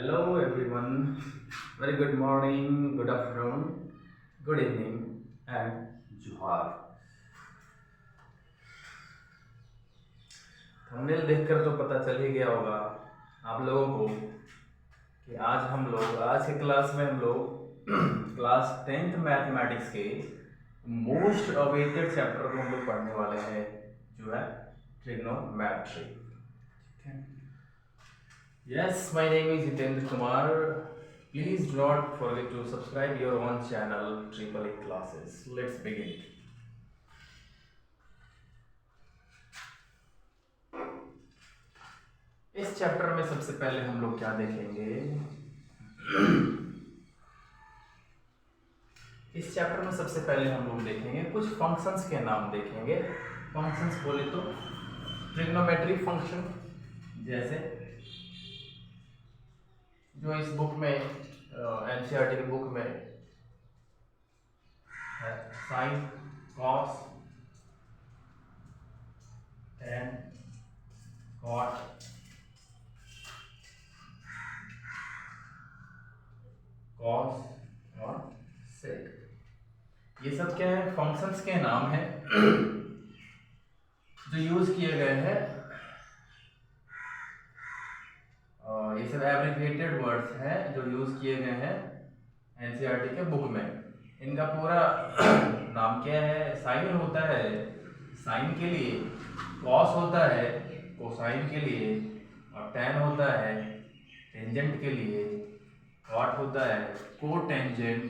Hello everyone, very good morning, good afternoon, good evening and जोहार। Thumbnail देखकर तो पता चल ही गया होगा आप लोगों को कि आज के क्लास में हम लोग क्लास 10th मैथमेटिक्स के मोस्ट अवेटेड चैप्टर को हम लोग पढ़ने वाले हैं, जो है trigonometry. Yes, my name is Jitendra Kumar. Please do not forget to subscribe your own channel Triple E Classes. Let's begin. इस चैप्टर में सबसे पहले हम लोग क्या देखेंगे? इस चैप्टर में सबसे पहले हम लोग देखेंगे कुछ फंक्शंस के नाम देखेंगे। फंक्शंस बोले तो ट्रिग्नोमेट्री फंक्शन, जैसे जो इस बुक में एनसीईआरटी की बुक में है, sine, cos, tan, cot, cos और सेक। ये सब क्या है? फंक्शंस के नाम हैं जो यूज किए गए हैं। ये सब एब्रिविएटेड वर्ड्स हैं जो यूज किए गए हैं एनसीईआरटी के बुक में। इनका पूरा नाम क्या है? साइन होता है साइन के लिए, कॉस होता है कोसाइन के लिए, और टेन होता है टेंजेंट के लिए, कॉट होता है कोटेंजेंट,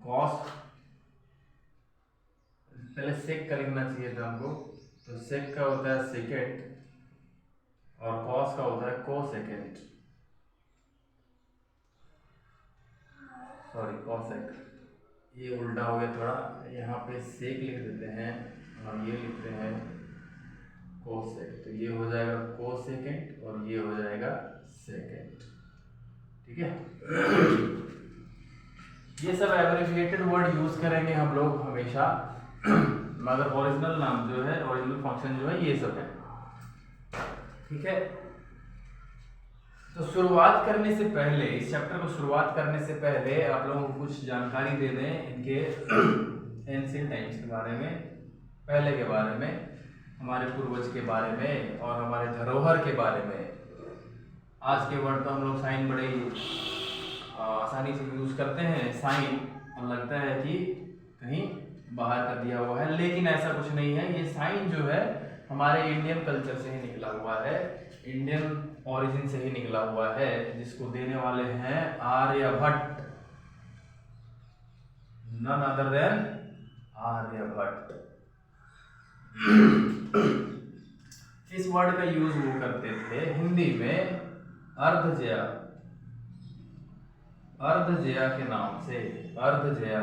कॉस पहले सेक का लिखना चाहिए था हमको, तो सेक का होता है सेकेंड और कॉस का होता है कोसेकेंड, सॉरी कोसेक। ये उल्टा हो गया थोड़ा, यहाँ पे सेक लिख देते हैं और ये लिखते हैं कोसेक, तो ये हो जाएगा कोसेकेंड और ये हो जाएगा सेकेंड। ठीक है। ये सब एब्रिविएटेड वर्ड यूज करेंगे हम लोग हमेशा, मगर ओरिजिनल नाम जो है, ओरिजिनल फंक्शन जो है, ये सब है। ठीक है। तो शुरुआत करने से पहले, इस चैप्टर को शुरुआत करने से पहले आप लोगों को कुछ जानकारी दे दें इनके एंशिएंट टाइम्स के बारे में, पहले के बारे में, हमारे पूर्वज के बारे में और हमारे धरोहर के बारे में। आज के वर्ड तो हम लोग साइन बड़े आसानी से यूज करते हैं। साइन और लगता है कि कहीं बाहर कर दिया हुआ है, लेकिन ऐसा कुछ नहीं है। ये साइन जो है हमारे इंडियन कल्चर से ही निकला हुआ है, इंडियन ओरिजिन से ही निकला हुआ है, जिसको देने वाले हैं Aryabhata, none other than Aryabhata. इस वर्ड का यूज वो करते थे हिंदी में अर्धजया, अर्धजया के नाम से। अर्धजया,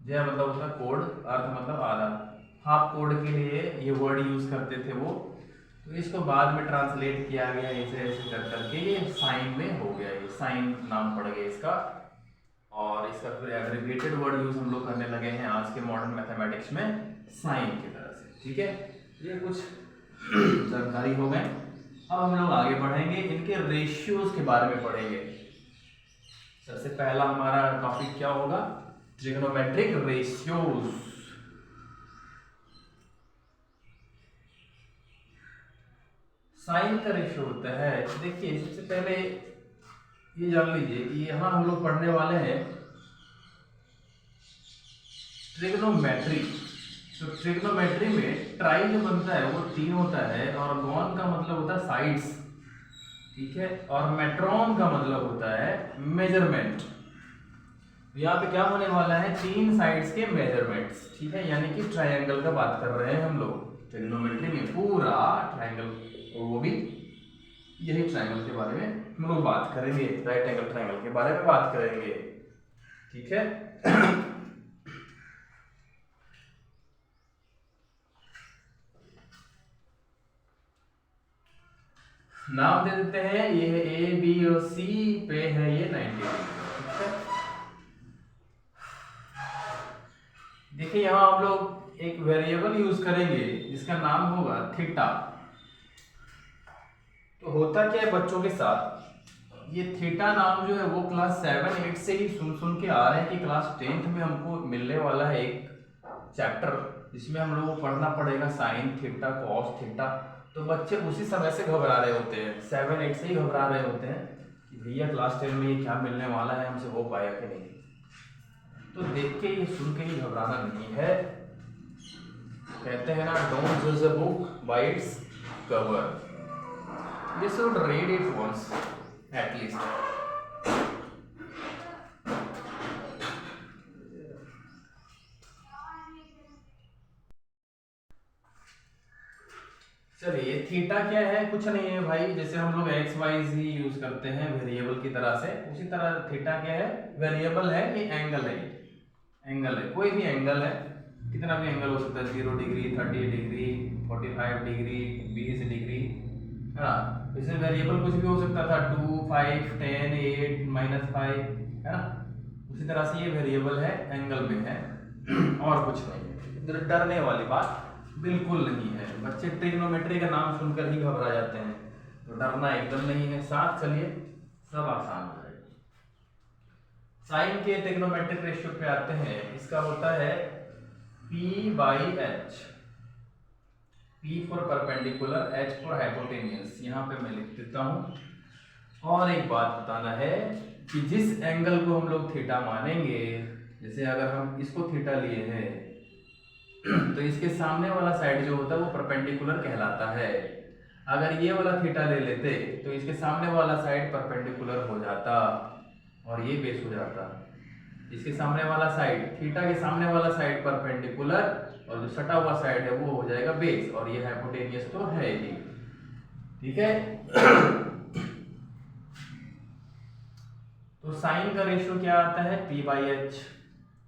जया मतलब होता है कोड, अर्ध मतलब आधा, हाफ कोड के लिए ये वर्ड यूज करते थे वो। तो इसको बाद में ट्रांसलेट किया गया ऐसे ऐसे कर करके ये साइन में हो गया, ये साइन नाम पड़ गया इसका। और इसका फिर एब्रिविएटेड वर्ड यूज हम लोग करने लगे हैं आज के मॉडर्न मैथमेटिक्स में साइन की तरह से। ठीक है, ये कुछ जानकारी हो गए। अब हम लोग आगे बढ़ेंगे, इनके रेशियोज के बारे में पढ़ेंगे। सबसे पहला हमारा टॉपिक क्या होगा? Trigonometric ratios. साइन का रेशियो होता है, देखिए सबसे पहले ये जान लीजिए कि यहाँ हम लोग पढ़ने वाले हैं ट्रिग्नोमेट्री। तो ट्रिग्नोमेट्री में ट्राई जो बनता है वो 3 होता है, और गॉन का मतलब होता है साइड्स, ठीक है, और मेट्रॉन का मतलब होता है मेजरमेंट। यहाँ पे क्या होने वाला है? 3 साइड्स के मेजरमेंट्स, ठीक है, यानी कि ट्रायंगल का बात कर रहे हैं हम लोग ट्रिग्नोमेट्री में, पूरा ट्रायंगल, और वो भी यही ट्रायंगल के बारे में हम लोग बात करेंगे, राइट एंगल ट्रायंगल के बारे में बात करेंगे। ठीक है। नाम दे देते हैं, ये है ए बी और सी पे है ये 90 डिग्री। देखिए यहाँ हम लोग एक वेरिएबल यूज करेंगे जिसका नाम होगा थीटा। तो होता क्या है बच्चों के साथ, ये थीटा नाम जो है वो क्लास 7-8 से ही सुन के आ रहे हैं कि क्लास 10th में हमको मिलने वाला है एक चैप्टर जिसमें हम लोगों को पढ़ना पड़ेगा साइन थीटा कॉस थीटा। तो बच्चे उसी समय से घबरा रहे होते हैं, 7-8 से ही घबरा रहे होते हैं कि भैया क्लास 10 में ये क्या मिलने वाला है, हमसे हो पाया कि नहीं। तो देख के ये सुन के ही घबराना नहीं है। कहते हैं ना, डोंट जज a book by its cover, you should read it once at least. चलिए थीटा क्या है, कुछ नहीं है भाई, जैसे हम लोग एक्स वाई जी यूज करते हैं वेरिएबल की तरह से, उसी तरह थीटा क्या है, वेरिएबल है, ये एंगल है, एंगल है, कोई भी एंगल है, कितना भी एंगल हो सकता है, 0 डिग्री 30 डिग्री 45 डिग्री 20 डिग्री, है ना। इसमें वेरिएबल कुछ भी हो सकता था, 2 5 10 8 -5, है ना। उसी तरह से ये वेरिएबल है, एंगल में है और कुछ नहीं। डरने वाली बात बिल्कुल नहीं है। बच्चे ट्रिग्नोमेट्री का नाम सुनकर ही घबरा जाते हैं, तो डरना एकदम नहीं है। साथ चलिए सब आसान हो जाएगा। साइन के ट्रिग्नोमेट्रिक रेशियो पे आते हैं, इसका होता है P/H, P for perpendicular, H for hypotenuse. यहाँ पे मैं लिख देता हूँ। और एक बात बताना है कि जिस एंगल को हम लोग थीटा मानेंगे, जैसे अगर हम इसको थीटा लिए हैं तो इसके सामने वाला साइड जो होता है वो परपेंडिकुलर कहलाता है। अगर ये वाला थीटा ले लेते तो इसके सामने वाला साइड परपेंडिकुलर हो जाता और ये बेस हो जाता। इसके सामने वाला साइड, थीटा के सामने वाला साइड परपेंडिकुलर और जो सटा हुआ साइड है वो हो जाएगा बेस, और ये हाइपोटेनियस तो है ही। ठीक है। तो साइन का रेशियो क्या आता है, P/H,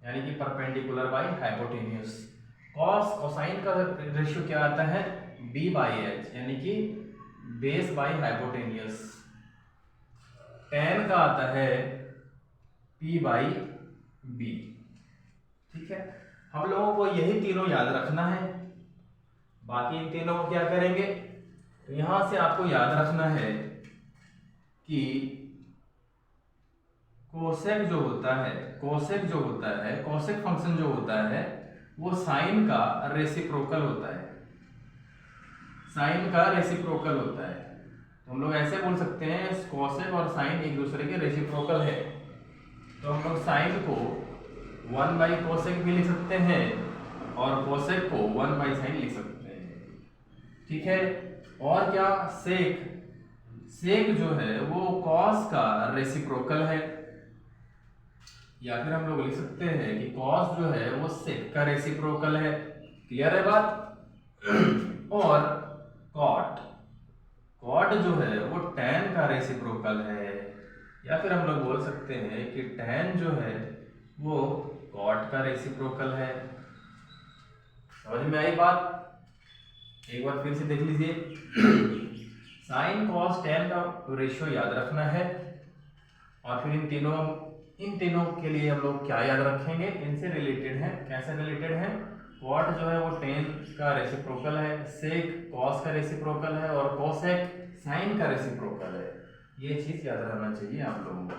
यानी कि perpendicular by hypotenuse. Cos cosine का रेशियो क्या आता है, B/H, यानी कि बेस बाई हाइपोटेनियस। tan का आता है P/B। ठीक है, हम लोगों को यही तीनों याद रखना है। बाकी इन तीनों को क्या करेंगे, तो यहां से आपको याद रखना है कि कोसेक जो होता है, कोसेक फंक्शन जो होता है वो साइन का रेसिप्रोकल होता है, साइन का रेसिप्रोकल होता है। तो हम लोग ऐसे बोल सकते हैं कोसेक और साइन एक दूसरे के रेसिप्रोकल है। तो हम लोग साइन को 1/कोसेक भी लिख सकते हैं और कोसेक को 1/साइन लिख सकते हैं। ठीक है। और क्या, सेक जो है वो कॉस का रेसिप्रोकल है, या फिर हम लोग लिख सकते हैं कि कॉस जो है वो सेक का रेसिप्रोकल है। क्लियर है बात। और कॉट जो है वो टैन का रेसिप्रोकल है, या फिर हम लोग बोल सकते हैं कि टैन जो है वो कॉट का रेसिप्रोकल है। समझ में आई बात? एक बार फिर से देख लीजिए। साइन कॉस टैन का रेशियो याद रखना है, और फिर इन तीनों के लिए हम लोग क्या याद रखेंगे, इनसे रिलेटेड है। कैसे रिलेटेड है, कॉट जो है वो टेन का रेसिप्रोकल है, सेक कॉस का रेसिप्रोकल है, और कोसेक साइन का रेसिप्रोकल है। ये चीज याद रहना चाहिए आप लोगों को।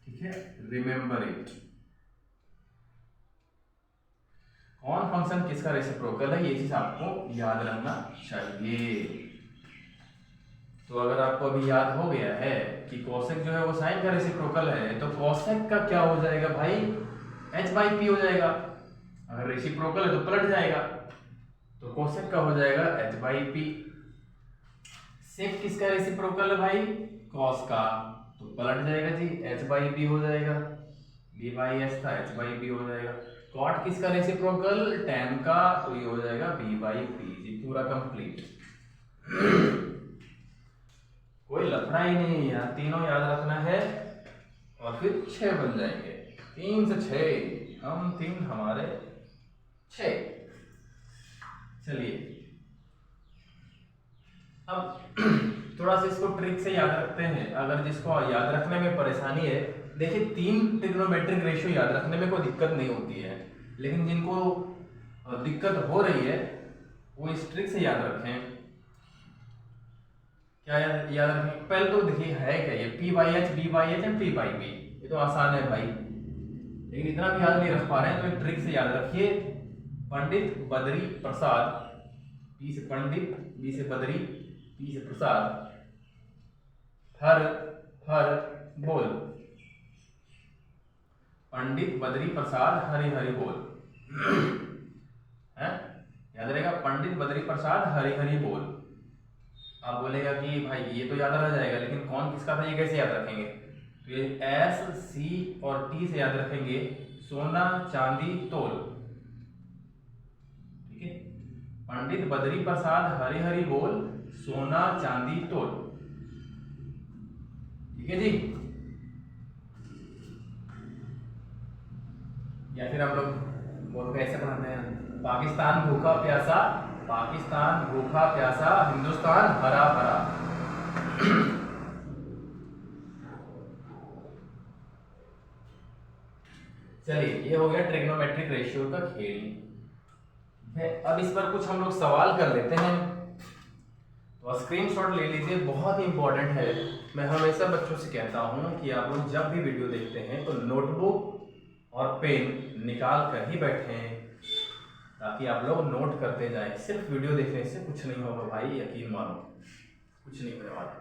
ठीक है, रिमेंबर इट। कौन फंक्शन किसका रेसिप्रोकल है, ये चीज आपको याद रखना चाहिए। तो अगर आपको अभी याद हो गया है कि कोसेक जो है वो साइन का रेसिप्रोकल है, तो कोसेक का क्या हो जाएगा भाई, H/P हो जाएगा। अगर रेसिप्रोकल है तो पलट जाएगा, तो कोसेक का हो जाएगा H/P। सेक किसका रेसिप्रोकल है भाई, कॉस का, तो पलट जाएगा जी, H/P हो जाएगा। B/S था, H/P हो जाएगा। कॉट किसका रेसिप्रोकल, टैन का, तो ये हो जाएगा B/P जी, पूरा कंप्लीट। कोई लफड़ा ही नहीं है यार, तीनों याद रखना है और फिर 6 बन जाएंगे। 3 से 6, हम 3 हमारे 6। चलिए अब थोड़ा सा इसको ट्रिक से याद रखते हैं। अगर जिसको याद रखने में परेशानी है, देखिए 3 ट्रिग्नोमेट्रिक रेशियो याद रखने में कोई दिक्कत नहीं होती है, लेकिन जिनको दिक्कत हो रही है वो इस ट्रिक से याद रखें। क्या याद रखें? पहले तो देखिए है क्या ये, P by H, B by H and P by B. ये तो आसान है भाई, लेकिन इतना भी याद नहीं रख पा रहे हैं तो एक ट्रिक से याद रखिए। पंडित बद्री प्रसाद, पी से पंडित, बी से बद्री, पी से प्रसाद, हर हर बोल। पंडित बद्री प्रसाद हरि हरि बोल है, याद रहेगा? पंडित बद्री प्रसाद हरि हरि बोल। आप बोलेगा कि भाई ये तो याद रह जाएगा, लेकिन कौन किसका था ये कैसे याद रखेंगे? तो ये एस, सी और टी से याद रखेंगे। सोना चांदी तोल, ठीक है? पंडित बद्री प्रसाद हरि हरि बोल, सोना चांदी तोल, ठीक है जी। या फिर हम लोग बोल कैसे बनाते हैं? पाकिस्तान भूखा प्यासा, पाकिस्तान भूखा प्यासा, हिंदुस्तान हरा भरा। चलिए, ये हो गया ट्रिग्नोमेट्रिक रेशियो का खेल। अब इस पर कुछ हम लोग सवाल कर लेते हैं, तो स्क्रीनशॉट ले लीजिए, बहुत ही इंपॉर्टेंट है। मैं हमेशा बच्चों से कहता हूं कि आप लोग जब भी वीडियो देखते हैं तो नोटबुक और पेन निकाल कर ही बैठें, ताकि आप लोग नोट करते जाएं। सिर्फ वीडियो देखने से कुछ नहीं होगा भाई, यकीन मानो, कुछ नहीं होने वाला।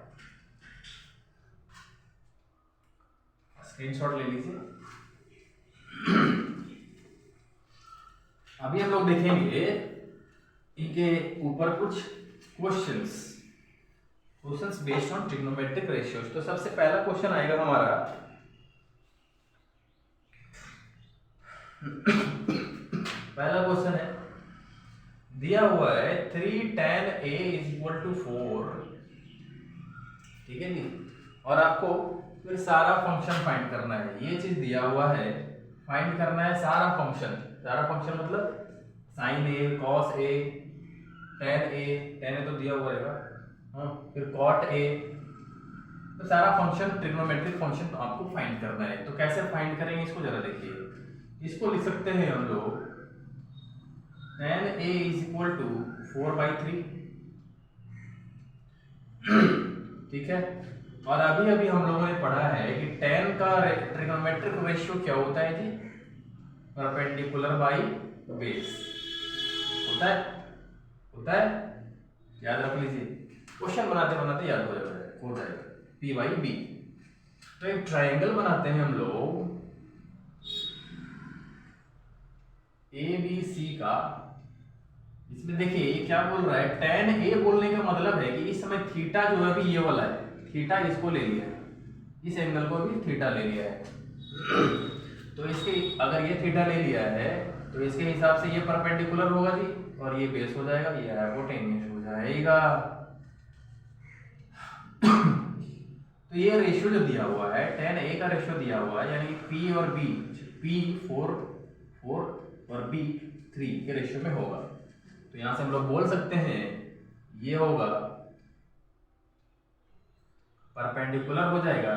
स्क्रीनशॉट ले लीजिए। अभी हम लोग देखेंगे इनके ऊपर कुछ questions based on trigonometric ratios. तो सबसे पहला क्वेश्चन आएगा हमारा, पहला क्वेश्चन है, दिया हुआ है 3 tan a = 4, ठीक है जी, और आपको फिर सारा फंक्शन फाइंड करना है। ये चीज दिया हुआ है, फाइंड करना है सारा फंक्शन। सारा फंक्शन मतलब sin a, cos a, tan a तो दिया हुआ रहेगा, हाँ, फिर cot a, तो सारा फंक्शन, ट्रिग्नोमेट्रिक फंक्शन आपको फाइंड करना है। तो कैसे फाइंड करेंगे इसको जरा देखिए। इसको लिख सकते हैं हम लोग tan a = 4/3, ठीक है। और अभी अभी हम लोगों ने पढ़ा है कि tan का ट्रिग्नोमेट्रिक रेशियो क्या होता है जी? परपेंडिकुलर बाई बेस होता है, याद रख लीजिए। क्वेश्चन बनाते बनाते याद हो जाएगा P/B। तो एक ट्रायंगल बनाते हैं हम लोग ABC का। इसमें देखिए ये क्या बोल रहा है, tan A बोलने का मतलब है कि इस समय थीटा जो है अभी ये वाला है, थीटा इसको ले लिया है, इस एंगल को भी थीटा ले लिया है। तो इसके अगर ये थीटा ले लिया है तो इसके हिसाब से ये परपेंडिकुलर होगा जी, और ये बेस हो जाएगा, ये हाइपोटेन्यूस हो जाएगा। तो ये रेशियो जो दिया हुआ है, tan A का रेशियो दिया हुआ है, यानी P और B, P 4 और B 3 के रेशियो में होगा। तो यहां से हम लोग बोल सकते हैं ये होगा परपेंडिकुलर हो जाएगा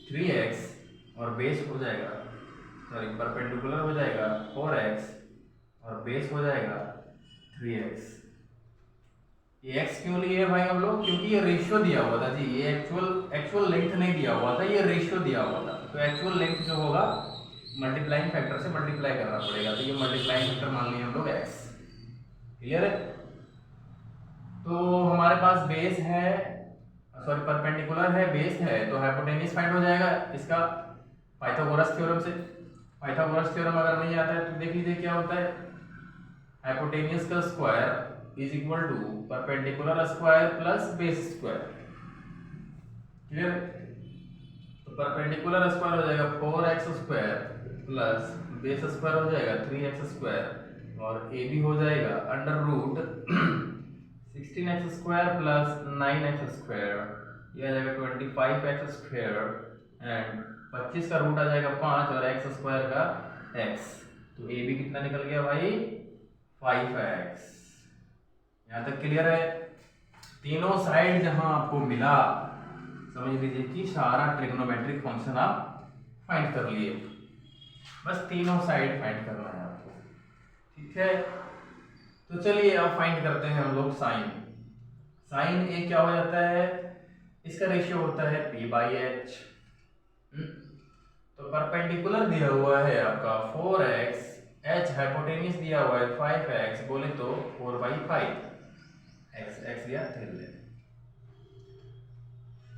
3x और बेस हो जाएगा, सॉरी, परपेंडिकुलर हो जाएगा 4x और बेस हो जाएगा 3x। ये x क्यों लिए भाई हम लोग? क्योंकि ये रेशियो दिया हुआ था जी, ये एक्चुअल लेंथ नहीं दिया हुआ था, ये रेशियो दिया हुआ था। तो एक्चुअल लेंथ जो होगा मल्टीप्लाइंग फैक्टर से मल्टीप्लाई करना पड़ेगा, तो ये मल्टीप्लाइंग फैक्टर मान लिए हम लोग x। क्लियर है? तो हमारे पास बेस है, सॉरी परपेंडिकुलर है, बेस है, तो हाइपोटेन्यूस फाइंड हो जाएगा इसका पाइथागोरस थ्योरम से। पाइथागोरस थ्योरम अगर नहीं आता है तो देख लीजिए क्या होता है, हाइपोटेन्यूस का square = perpendicular square plus base square. Clear? तो परपेंडिकुलर स्क्वायर हो जाएगा 4x² प्लस बेस स्क्वायर हो जाएगा 3x², और a भी हो जाएगा √16x² प्लस 9x², ये आ जाएगा 25x² एंड 25 का रूट आ जाएगा 5 और x² का x। तो a भी कितना निकल गया भाई? 5x। यहाँ तक क्लियर है? तीनों साइड जहां आपको मिला, समझ लीजिए कि सारा ट्रिग्नोमेट्रिक फंक्शन आप फाइंड कर लिए। बस तीनों साइड फाइंड करना है आपको, ठीक है। तो चलिए अब फाइंड करते हैं हम लोग साइन। साइन ए क्या हो जाता है? इसका रेशियो होता है p/h। तो परपेंडिकुलर दिया हुआ है आपका 4x, h हाइपोटेन्यूस दिया हुआ है 5x, बोले तो 4/5, x दिया 3 ले।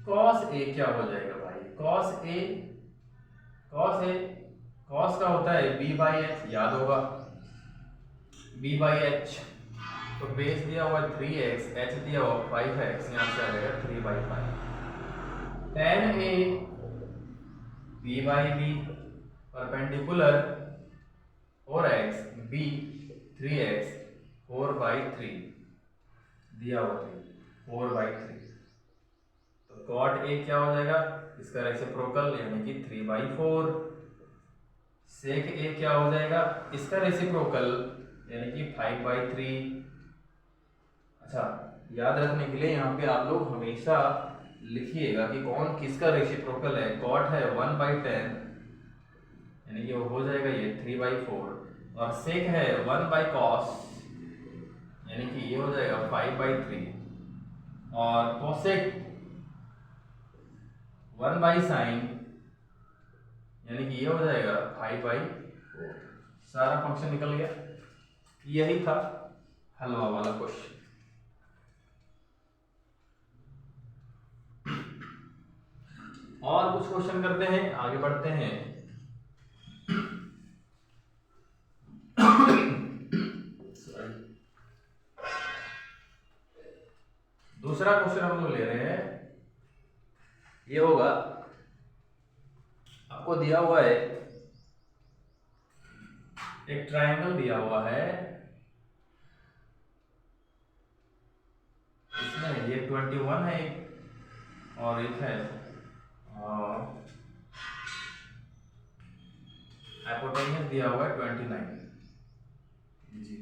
cos a क्या हो जाएगा भाई? cos का होता है b/h, याद होगा b/h। तो बेस दिया हुआ 3x, h दिया हुआ 5x, यहाँ से आ जाएगा 3/5। tan a b/b, perpendicular 4x, b 3x, 4/3 दिया हुआ 4/3। तो cot a क्या हो जाएगा? इसका रेसिप्रोकल यानी कि 3/4। sec a क्या हो जाएगा? इसका रेसिप्रोकल यानी कि 5/3। अच्छा, याद रखने के लिए यहाँ पे आप लोग हमेशा लिखिएगा कि कौन किसका रेसिप्रोकल है। cot है 1/10 यानी कि वो हो जाएगा ये 3/4, और sec है 1/cos यानी कि ये हो जाएगा 5/3, और cosec 1/sin यानी कि ये हो जाएगा 5/4। सारा फंक्शन निकल गया। यही था हलवा वाला क्वेश्चन। और कुछ क्वेश्चन करते हैं, आगे बढ़ते हैं। दूसरा क्वेश्चन हम लोग ले रहे हैं, ये होगा, आपको दिया हुआ है एक ट्रायंगल दिया हुआ है, इसमें ये 21 है और एक है हाइपोटेन्यूस दिया हुआ है 29 जी।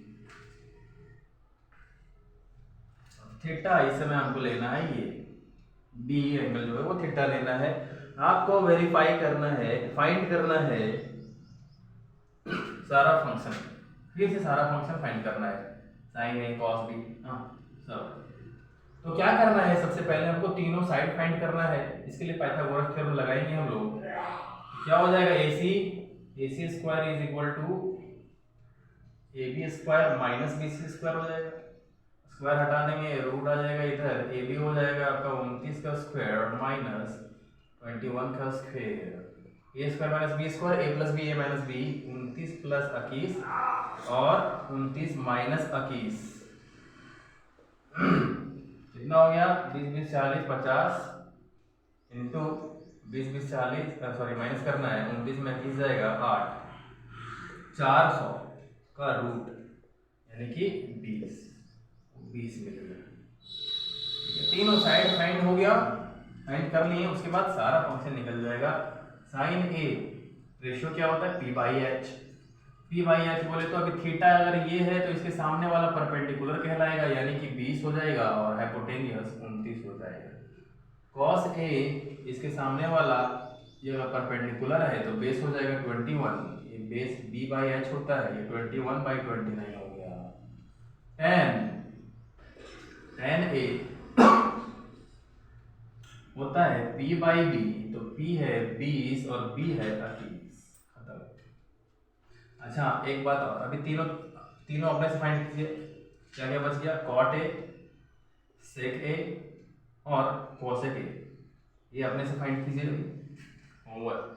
थीटा इस समय हमको लेना है, ये बी एंगल जो है वो थीटा लेना है। आपको वेरीफाई करना है, फाइंड करना है सारा फंक्शन, फिर से सारा फंक्शन फाइंड करना है, साइन ए कॉस बी, हाँ सब। तो क्या करना है, सबसे पहले हमको तीनों साइड फाइंड करना है। इसके लिए पाइथागोरस थ्योरम लगाएंगे हम लोग। क्या हो जाएगा? AC square is equal to AB square minus BC square हो जाएगा। स्क्वायर हटा देंगे, रूट आ जाएगा इधर, AB हो जाएगा आपका 29 का स्क्वायर माइनस 21 का स्क्वायर, ए स्क्वायर माइनस बी स्क्वायर, ए प्लस बी ए माइनस बी, 29 प्लस 21 और 29 माइनस 21 कितना हो गया? 20 20 40 50 इंटू 20 20 40, सॉरी माइनस करना है, 29 में 21 जाएगा 8, 400 का रूट यानी कि 20 मिल गया। तीनों साइड फाइंड हो गया, फाइंड कर लिए, उसके बाद सारा फंक्शन निकल जाएगा। साइन ए रेशियो क्या होता है? p/h। p/h बोले तो अभी थीटा अगर ये है तो इसके सामने वाला परपेंडिकुलर कहलाएगा यानी कि 20 हो जाएगा, और हाइपोटेन्यूस 29 हो जाएगा। cos a इसके सामने वाला ये अगर परपेंडिकुलर है तो बेस हो जाएगा 21, ये बेस b/h होता है, ये 21/29 हो गया। tan a होता है p/b, तो p है 20 और b है 21, खत्म। अच्छा एक बात और, अभी तीनों अपने से फाइंड कीजिए, क्या क्या बच गया? cot a, sec a और cosec a, ये अपने से फाइंड कीजिए होमवर्क।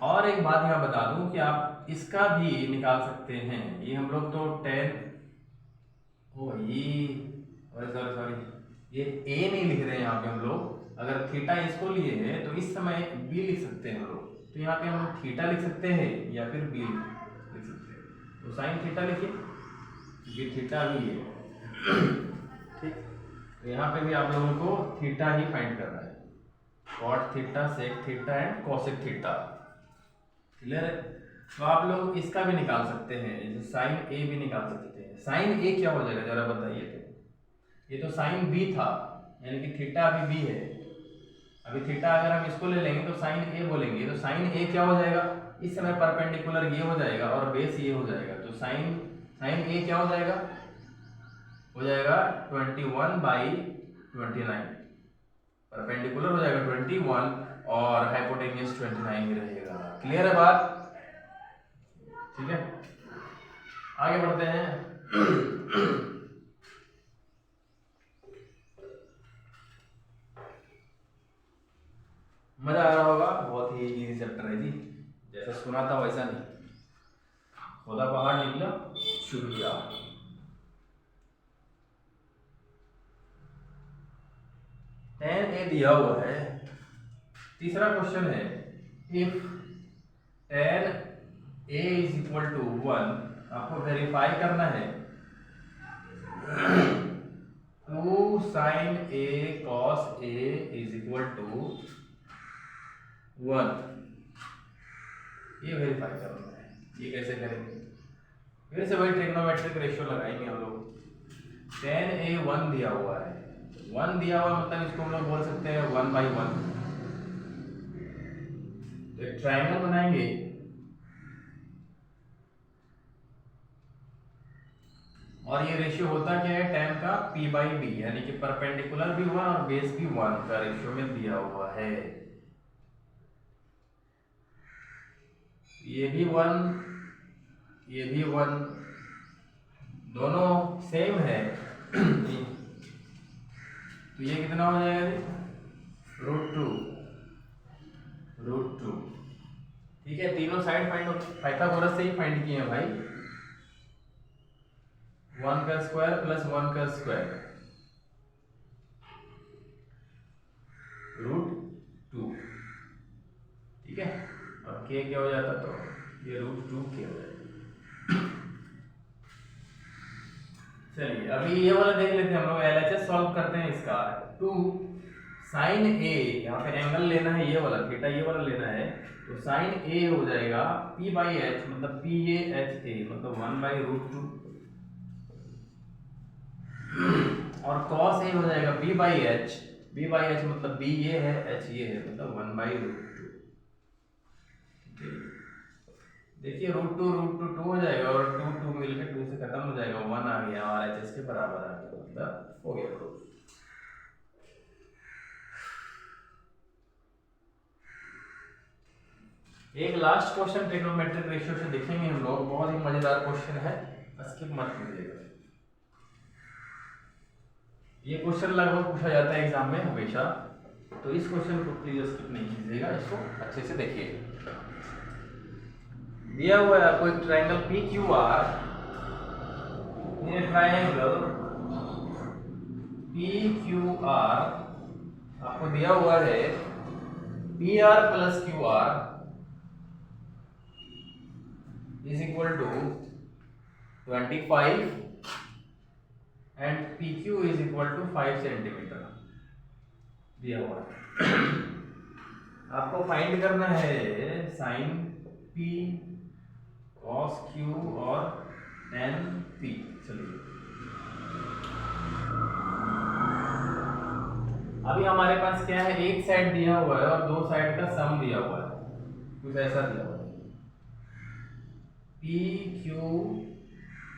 और एक बात यहाँ बता दूं कि आप इसका भी निकाल सकते हैं। ये हम लोग तो सॉरी ये a नहीं लिख रहे हैं यहाँ पे हम लोग। अगर थीटा इसको लिए हैं तो इस समय b लिख सकते हैं हम लोग, तो यहाँ पे हम लोग थीटा लिख सकते हैं या फिर b लिख सकते हैं। तो साइन थीटा लिखिए, ये थीटा भी है, ठीक। तो यहाँ पे भी आप लोगों को थीटा ही फाइंड करना है, cot theta, sec theta and cosec theta, clear है? तो आप लोग इसका भी निकाल सकते हैं, जैसे साइन ए भी निकाल सकते हैं। साइन ए क्या हो जाएगा जरा बताइए? तो ये तो साइन बी था, यानी कि थीटा अभी बी है, अभी थीटा अगर हम इसको ले लेंगे तो साइन ए बोलेंगे, तो साइन ए क्या हो जाएगा? इस समय परपेंडिकुलर ये हो जाएगा और बेस ये हो जाएगा, तो साइन ए क्या हो जाएगा? हो जाएगा 21/29, परपेंडिकुलर हो जाएगा 21 और हाइपोटेन्यूज 29 ही रहेगा। क्लियर है बात? ठीक है, आगे बढ़ते हैं। मजा आ रहा होगा, बहुत ही इजी चैप्टर है जी, जैसा सुना था वैसा नहीं, खुदा पहाड़ निकला शुक्रिया। tan a दिया हुआ है, तीसरा क्वेश्चन है if tan a is equal to 1, आपको वेरीफाई करना है 2 sin a cos a is equal to 1, ये वेरीफाई करना है। ये कैसे करेंगे? फिर से वही ट्रिग्नोमेट्रिक रेशियो लगाएंगे हम लोग। tan a 1 दिया हुआ है, 1 दिया हुआ मतलब इसको हम लोग बोल सकते हैं 1/1। तो एक ट्रायंगल बनाएंगे, और ये रेशियो होता क्या है tan का p/b, यानी कि परपेंडिकुलर भी 1 और बेस भी 1 का रेशियो में दिया हुआ है। ये भी 1, ये भी 1, दोनों सेम है। तो ये कितना हो जाएगा जी? √2। ठीक है, तीनों साइड फाइंड पाइथागोरस से ही फाइंड किए हैं भाई। 1 का स्क्वायर प्लस 1 का स्क्वायर √2। ठीक है, और k क्या हो जाता तो ये √2 k हो जाएगा। चलिए अभी ये वाला देख लेते हैं हम लोग, LHS सॉल्व करते हैं इसका। 2 sin a, यहाँ पे एंगल लेना है ये वाला, थीटा ये वाला लेना है, तो sin a हो जाएगा p/h मतलब PAHA मतलब 1/√2, और cos a हो जाएगा b/h मतलब b ये है, h ये है, मतलब 1/√2। देखिए √2 हो जाएगा, और 2 मिलकर 2 से खत्म हो जाएगा, 1 आ गया और एच एस के बराबर आ गया, मतलब हो गया प्रूफ। एक लास्ट क्वेश्चन ट्रिग्नोमेट्रिक रेशियो से देखेंगे हम लोग, बहुत ही मजेदार क्वेश्चन है, स्किप मत कीजिएगा। ये क्वेश्चन लगभग पूछा जाता है एग्जाम में हमेशा, तो इस क्वेश्चन को प्लीज स्किप नहीं कीजिएगा, इसको अच्छे से देखिए। दिया हुआ है आपको एक ट्रायंगल PQR, ये ट्रायंगल PQR आपको दिया हुआ है PR plus QR is equal to 25 and PQ is equal to 5 centimetre दिया हुआ है। आपको फाइंड करना है साइन P cos Q और tan P। चलिए अभी हमारे पास क्या है, एक साइड दिया हुआ है और दो साइड का सम दिया हुआ है, कुछ ऐसा दिया हुआ है PQ,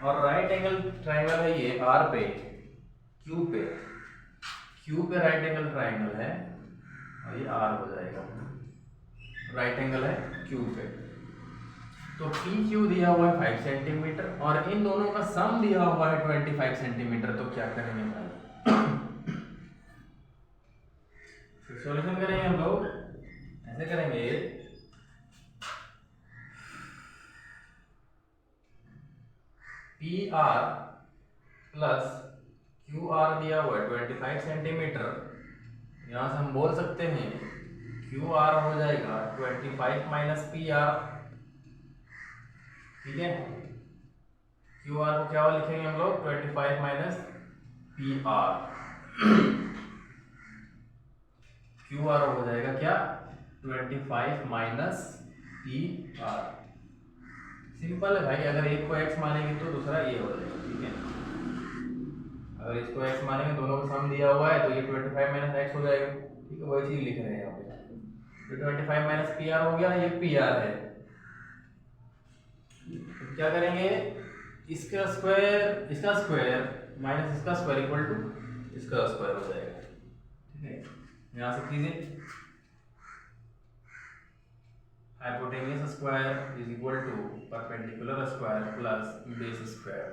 और राइट एंगल ट्राइंगल है ये R पे, Q पे राइट एंगल ट्राइंगल है, और ये R हो जाएगा, राइट एंगल है Q पे। तो PQ दिया हुआ है 5 सेंटीमीटर और इन दोनों का सम दिया हुआ है 25 सेंटीमीटर, तो क्या करेंगे भाई? सॉल्यूशन करेंगे हम लोग, ऐसे करेंगे, PR प्लस QR दिया हुआ है 25 सेंटीमीटर, यहाँ से हम बोल सकते हैं QR हो जाएगा 25 माइनस PR। ठीक है, QR को क्या लिखेंगे हम लोग, 25 माइनस PR। QR हो जाएगा क्या, 25 माइनस PR। सिंपल है भाई, अगर एक को x मानेंगे तो दूसरा ये हो जाएगा। ठीक है, अगर इसको x मानेंगे, दोनों का सम दिया हुआ है, तो ये 25 माइनस x हो जाएगा। ठीक है, वही चीज लिख रहे हैं यहाँ पे, तो 25 माइनस PR हो गया, ये PR है। तो क्या करेंगे, इसका स्क्वायर माइनस इसका स्क्वायर इक्वल टू इसका स्क्वायर हो जाएगा। ठीक है, यहाँ से कीजिए, hypotenuse square is equal to perpendicular square plus base square.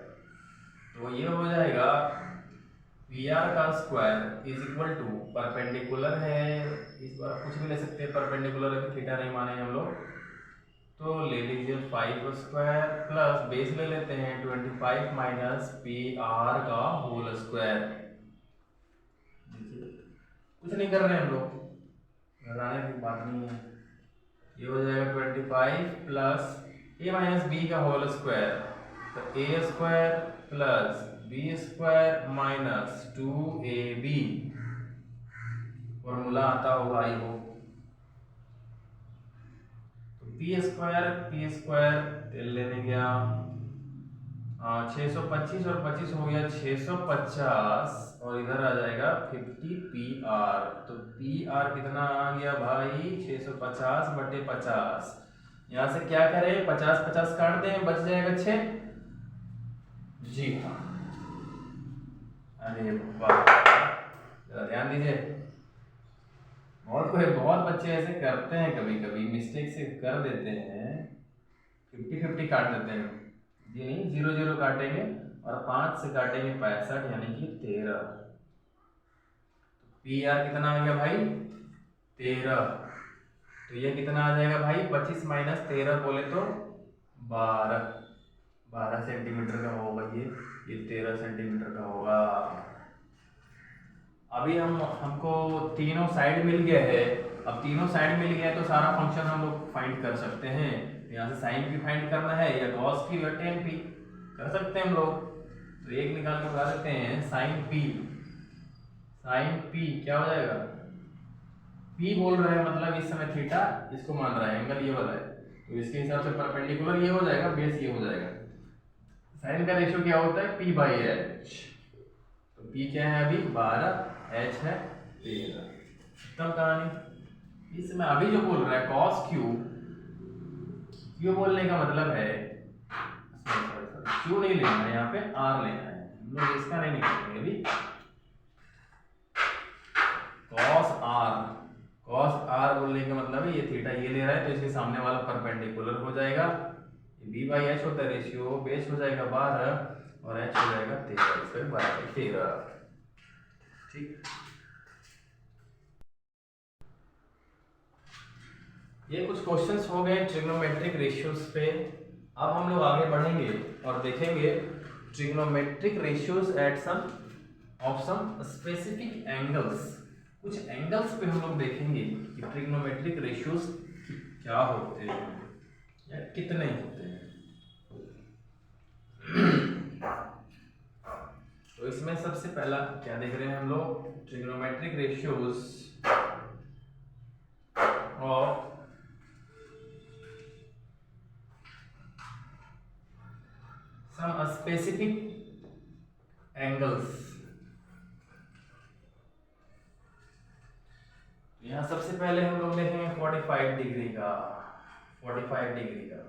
तो ये हो जाएगा पी आर का square is equal to perpendicular है, इस बार कुछ भी ले सकते हैं, परपेंडिकुलर है तो थीटा नहीं माने हम लोग, तो ले लीजिए 5 स्क्वायर प्लस बेस ले लेते हैं 25 माइनस पी आर का होल स्क्वायर। कुछ नहीं कर रहे हैं हम लोग, घबराने की बात नहीं है। ये हो जाएगा 25 प्लस ए माइनस बी का होल स्क्वायर, तो A square plus B square minus 2ab, formula आता होगा आई हो। तो पी स्क्वायर लेने गया 625 और 25 हो गया 650, और इधर आ जाएगा 50 पी आर। तो पी आर कितना आ गया भाई 650 बटे 50। यहाँ से क्या करें, 50 50 काट दें, बच जाएगा 6। जी हाँ, अरे वाह, जरा ध्यान दीजिए। बहुत बच्चे ऐसे करते हैं, कभी कभी मिस्टेक से कर देते हैं, 50-50 काट देते हैं। जी नहीं, 0 0 काटेंगे और 5 से काटेंगे 65, यानी कि 13। पी आर कितना आ गया भाई 13। तो ये कितना आ जाएगा भाई 25 माइनस 13 बोले तो 12 सेंटीमीटर का होगा। ये 13 सेंटीमीटर का होगा। अभी हमको तीनों साइड मिल गया है। अब तीनों साइड मिल गया है तो सारा फंक्शन हम लोग फाइंड कर सकते हैं। यहाँ से साइन भी फाइंड करना है या कॉस की या टेन पी कर सकते हैं हम लोग। तो एक निकाल के बता देते हैं, साइन पी क्या हो जाएगा, पी बोल रहे हैं मतलब इस समय थीटा इसको मान रहा है, एंगल ये वाला है, तो इसके हिसाब से परपेंडिकुलर ये हो जाएगा, बेस ये हो जाएगा। साइन का रेशियो क्या होता है पी बाई एच। तो पी क्या है अभी 12, एच है 13। खत्म कहानी। इस समय अभी जो बोल रहा है कॉस क्यू बोलने का मतलब है क्यू नहीं लेना है, यहाँ पे आर लेना है। हम लोग इसका नहीं निकालेंगे अभी। कॉस आर बोलने का मतलब है ये थीटा ये ले रहा है तो इसके सामने वाला परपेंडिकुलर हो जाएगा। ये बी बाई एच होता है रेशियो, बेस हो जाएगा 12 और एच हो जाएगा 13, इसका बराबर 13। ठीक, ये कुछ क्वेश्चंस हो गए ट्रिग्नोमेट्रिक रेशियोज पे। अब हम लोग आगे बढ़ेंगे और देखेंगे trigonometric ratios at some of some specific angles. कुछ एंगल्स पे हम लोग देखेंगे कि ट्रिग्नोमेट्रिक रेशियोज क्या होते हैं या कितने होते हैं। तो इसमें सबसे पहला क्या देख रहे हैं हम लोग, trigonometric ratios of some specific angles। यहाँ सबसे पहले हम लोग देखेंगे 45 डिग्री का। 45 डिग्री का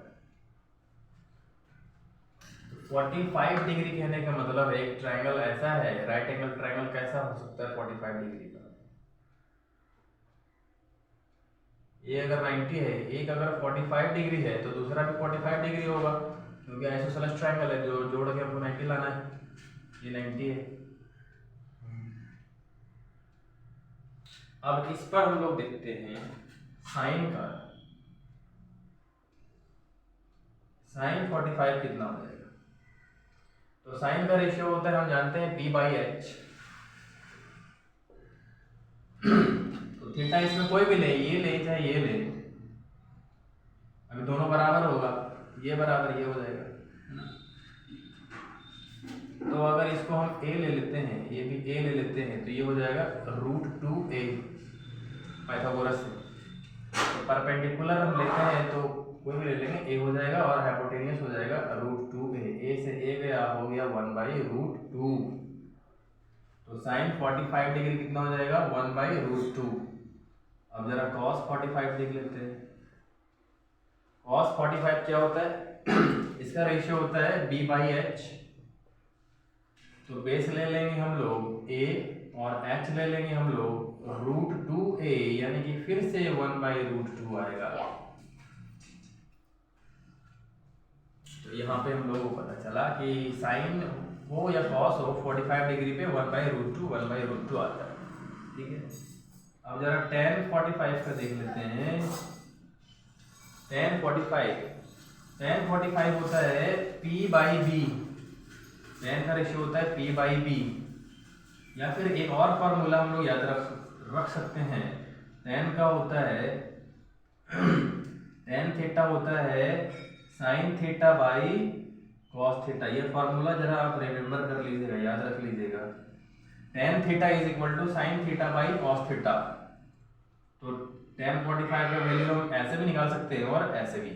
45 डिग्री कहने का मतलब है एक ट्रायंगल ऐसा है, राइट एंगल ट्रायंगल कैसा हो सकता है 45 डिग्री का। ये अगर 90 है, एक अगर 45 डिग्री है तो दूसरा भी 45 डिग्री होगा, क्योंकि आइसोसेलेस ट्रायंगल है जो जोड़ के हमको 90 लाना है। ये 90 है। अब इस पर हम लोग देखते हैं साइन का। साइन 45 कितना हो जाएगा, तो साइन का रेशियो होता है हम जानते हैं पी बाई एच। तो थीटा इसमें कोई भी ले, ये ले चाहे ये ले, अभी दोनों बराबर होगा, ये बराबर ये हो जाएगा। तो अगर इसको हम a ले लेते हैं, ये भी a ले लेते हैं, तो ये हो जाएगा √2a पाइथागोरस से। तो परपेंडिकुलर हम लेते हैं तो कोई भी ले लेंगे, a हो जाएगा और हाइपोटेनियस हो जाएगा √2a। a से a गया हो गया 1/√2। तो साइन 45 डिग्री कितना हो जाएगा 1/√2। अब जरा cos 45 देख लेते हैं। cos 45 क्या होता है इसका रेशियो होता है b बाई एच। तो बेस ले लेंगे हम लोग a और h ले लेंगे हम लोग √2a, यानी कि फिर से 1/√2 आएगा। तो यहाँ पे हम लोगों को पता चला कि साइन हो या कॉस हो 45 डिग्री पे 1/√2 आता है। ठीक है, अब जरा tan 45 का देख लेते हैं। tan 45 होता है p/b, tan का रेशियो होता है p/b। या फिर एक और फॉर्मूला हम लोग याद रख सकते हैं। tan का होता है tan थीटा होता है sin θ/cos θ। ये फॉर्मूला जरा आप रिमेम्बर कर लीजिएगा, याद रख लीजिएगा। tan theta is equal to sin θ/cos θ। तो tan 45 का वैल्यू हम ऐसे भी निकाल सकते हैं और ऐसे भी।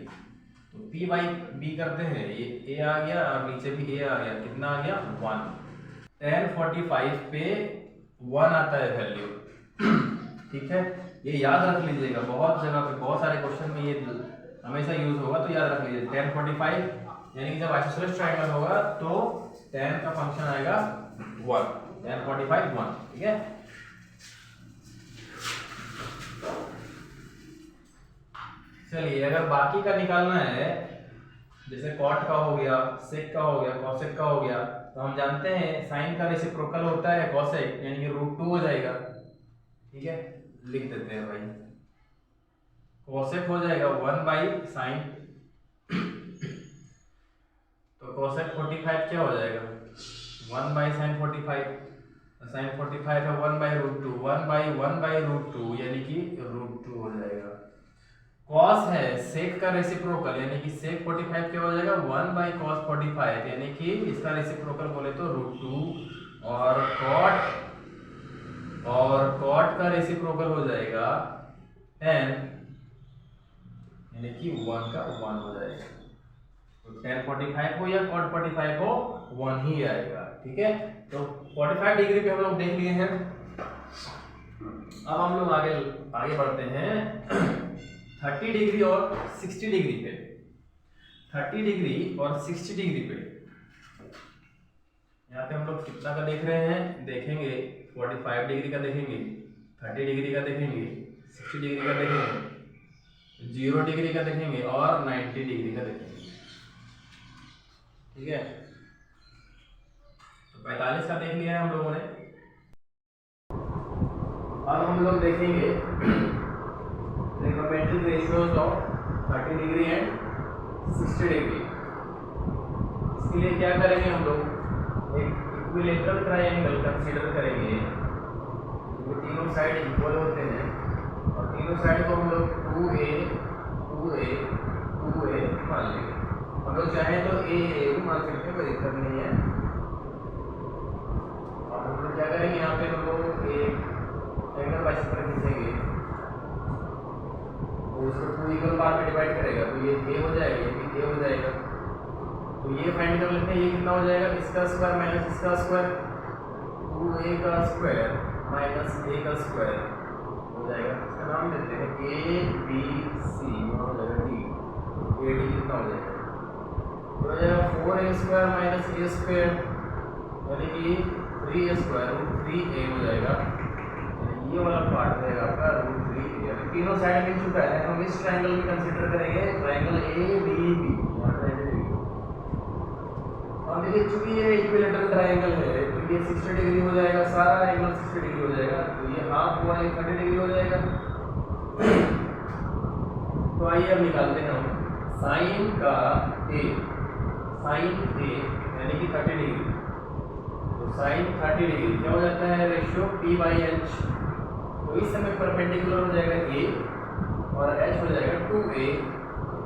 तो p/b करते हैं, ये a आ गया और नीचे भी a आ गया, कितना आ गया 1। tan 45 पे 1 आता है वैल्यू। ठीक है, ये याद रख लीजिएगा, बहुत जगह पे बहुत सारे क्वेश्चन में ये हमेशा यूज होगा, तो याद रख लीजिए। tan 45 यानी कि जब आइसोसेलेस ट्रायंगल होगा तो tan का फंक्शन आएगा 1, tan 45 1। ठीक है, चलिए अगर बाकी का निकालना है, जैसे cot का हो गया, sec का हो गया, cosec का हो गया, तो हम जानते हैं sin का रेसिप्रोकल होता है cosec, यानी कि √2 हो जाएगा। ठीक है, लिख देते हैं भाई, cosec हो जाएगा 1/sin। तो cosec 45 क्या हो जाएगा 1/sin 45, sin 45 है 1/√2, 1/1/√2 यानी कि √2 हो जाएगा। cos है sec का रेसिप्रोकल, यानी कि sec 45 क्या हो जाएगा 1/cos 45, यानी कि इसका रेसिप्रोकल बोले तो √2। और cot का रेसिप्रोकल हो जाएगा tan, यानी कि 1 का 1 हो जाएगा। तो tan 45 हो या cot 45 हो 1 ही आएगा। ठीक है, तो 45 डिग्री पे हम लोग देख लिए हैं। अब हम लोग आगे बढ़ते हैं 30 डिग्री और 60 डिग्री पे। 30 डिग्री और 60 डिग्री पे यहाँ पे हम लोग कितना का देख रहे हैं, देखेंगे 45 डिग्री का देखेंगे, 30 डिग्री का देखेंगे, 60 डिग्री का देखेंगे, 0 डिग्री का देखेंगे और 90 डिग्री का देखेंगे। ठीक है, तो 45 का देख लिया है हम लोगों ने। अब हम लोग देखेंगे trigonometric ratios of 30 degree and 60 degree. इसके लिए क्या करेंगे हम लोग, एक इक्विलैटरल ट्रायंगल कंसीडर करेंगे। तो तीनों साइड इक्वल होते हैं और तीनों साइड को हम लोग 2a 2a 2a मान लेंगे। हम लोग चाहें तो a मान सकते हैं, कोई दिक्कत नहीं है। और हम लोग क्या करेंगे, यहाँ पे हम लोग एक एंगल बाइसेक्टर खींचेंगे, तो उसको 2 इक्वल पार्ट में डिवाइड करेगा, तो ये a हो जाएगा, ये भी a हो जाएगा। तो ये फाइंड कर लेते हैं, ये कितना हो जाएगा, इसका स्क्वायर माइनस इसका स्क्वायर, 2a का स्क्वायर माइनस a का स्क्वायर हो जाएगा। इसका नाम देते हैं ABC, हो जाएगा d। AD कितना हो जाएगा, तो हो जाएगा 4a square minus a square, यानी कि 3a स्क्वायर √3a हो जाएगा। ये वाला पार्ट रहेगा आपका √3a। अभी तीनों साइड मिल चुका है, हम इस ट्रायंगल भी कंसीडर करेंगे, ट्रायंगल ADB। अब देखिए चूंकि ये इक्विलैटरल ट्रायंगल है तो ये 60 डिग्री हो जाएगा, सारा एंगल 60 डिग्री हो जाएगा। तो ये हाफ हुआ, ये 30 डिग्री हो जाएगा। तो आइए अब निकालते हैं हम साइन का a, साइन a यानी कि 30 डिग्री। तो साइन 30 डिग्री क्या हो जाता है, रेशियो p/h। तो इस समय परपेंडिकुलर हो जाएगा a और h हो जाएगा 2a,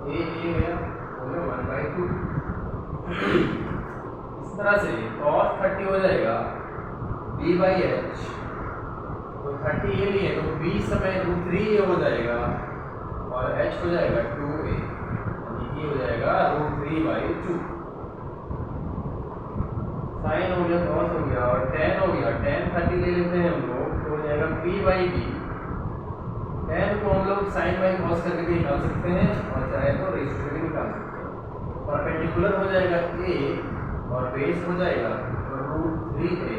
a गया हो गया 1/2। इस तरह से cos 30 हो जाएगा b/h। तो 30 ये लिए तो b समय √3a हो जाएगा और h हो जाएगा 2a, यानी कि हो जाएगा √3/2। साइन हो गया, cos हो गया और tan हो गया। tan 30 ले लेते हैं हम लोग, तो हो जाएगा p/b। tan को हम लोग sin बाई cos करके भी निकाल सकते हैं और चाहे तो रेशियो भी निकाल सकते हैं। परपेंडिकुलर हो जाएगा a और बेस हो जाएगा √3a,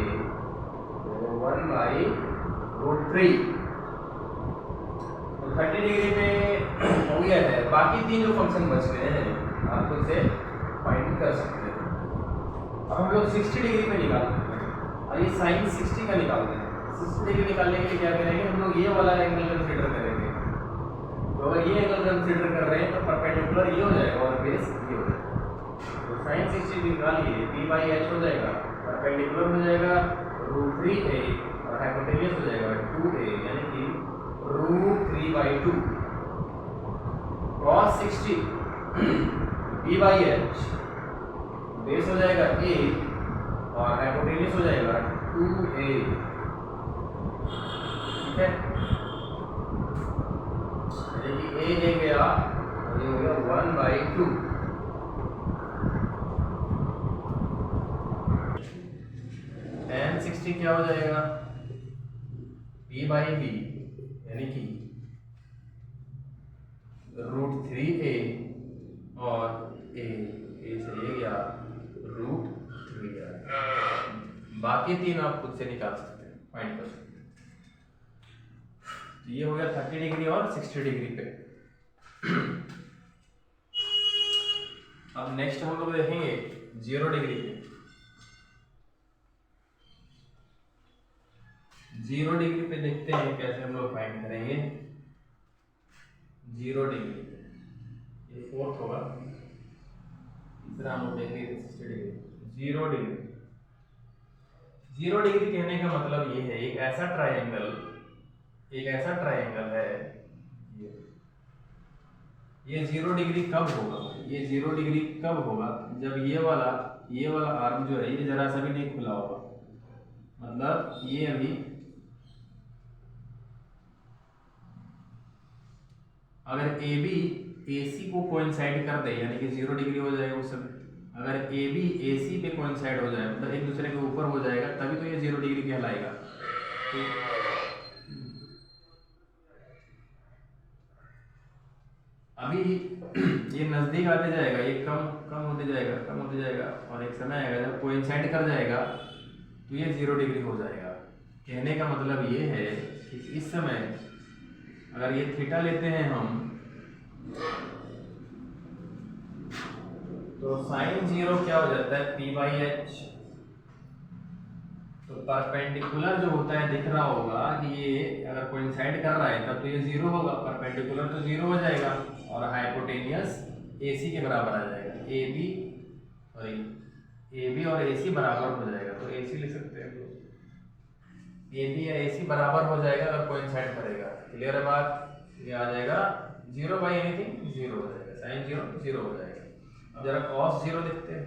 1/2 √3। तो 30 डिग्री पे हो गया है। बाकी 3 जो फंक्शन बच गए हैं आप खुद से फाइंड कर सकते हैं। अब हम लोग 60 डिग्री पे निकालते हैं और ये साइन 60 का निकालते हैं। 60 डिग्री निकालने के लिए क्या करेंगे हम लोग, ये वाला एंगल कंसीडर करेंगे। तो अगर ये एंगल कंसीडर कर रहे हैं तो परपेंडिकुलर ये हो जाएगा और बेस ये हो जाएगा। तो साइन 60 निकालिए, p/h हो जाएगा, परपेंडिकुलर हो जाएगा √3a और हाइपोटेन्यूज हो जाएगा 2a, यानी कि √3/2 cos 60 p/h बेस हो जाएगा a और हाइपोटेन्यूज हो जाएगा 2a। ठीक है, यानी कि a गया और ये हो गया 1/2। tan 60 क्या हो जाएगा, p/b यानी कि √3a और a से ये गया √3a। बाकी 3 आप खुद से निकाल सकते हैं, फाइंड कर सकते हैं। तो ये हो गया 30 डिग्री और 60 डिग्री पे। अब नेक्स्ट हम लोग देखेंगे 0 डिग्री पे। 0 डिग्री पे देखते हैं कैसे हम लोग फाइंड करेंगे। 0 डिग्री ये 4th होगा, तीसरा हम लोग देखेंगे 60 डिग्री। 0 डिग्री, 0 डिग्री कहने का मतलब ये है एक ऐसा ट्रायंगल है। ये 0 डिग्री कब होगा, ये 0 डिग्री कब होगा जब ये वाला आर्म जो है ये जरा सा भी नहीं खुला होगा। मतलब ये अभी अगर AB AC को कोइंसाइड कर दे यानी कि 0 डिग्री हो जाएगा उस समय। अगर AB AC पे कोइंसाइड हो जाए मतलब एक दूसरे के ऊपर हो जाएगा तभी तो ये 0 डिग्री कहलाएगा। अभी ये नजदीक आते जाएगा, ये कम होते जाएगा और एक समय आएगा जब कोइंसाइड कर जाएगा तो ये 0 डिग्री हो जाएगा। कहने का मतलब ये है कि इस समय अगर ये थीटा लेते हैं हम तो साइन 0 क्या हो जाता है, p/h। तो परपेंडिकुलर जो होता है दिख रहा होगा कि ये अगर कोइंसाइड कर रहा है तब तो ये 0 होगा, परपेंडिकुलर तो 0 हो जाएगा और हाइपोटेनियस AC के बराबर आ जाएगा। AB और AC बराबर हो जाएगा तो AC लिख सकते हैं तो AB या AC बराबर हो जाएगा अगर कोइंसाइड करेगा। क्लियर है बात, ये आ जाएगा 0/एनीथिंग 0 हो जाएगा, साइन 0 हो जाएगा। अब जरा cos 0 देखते हैं,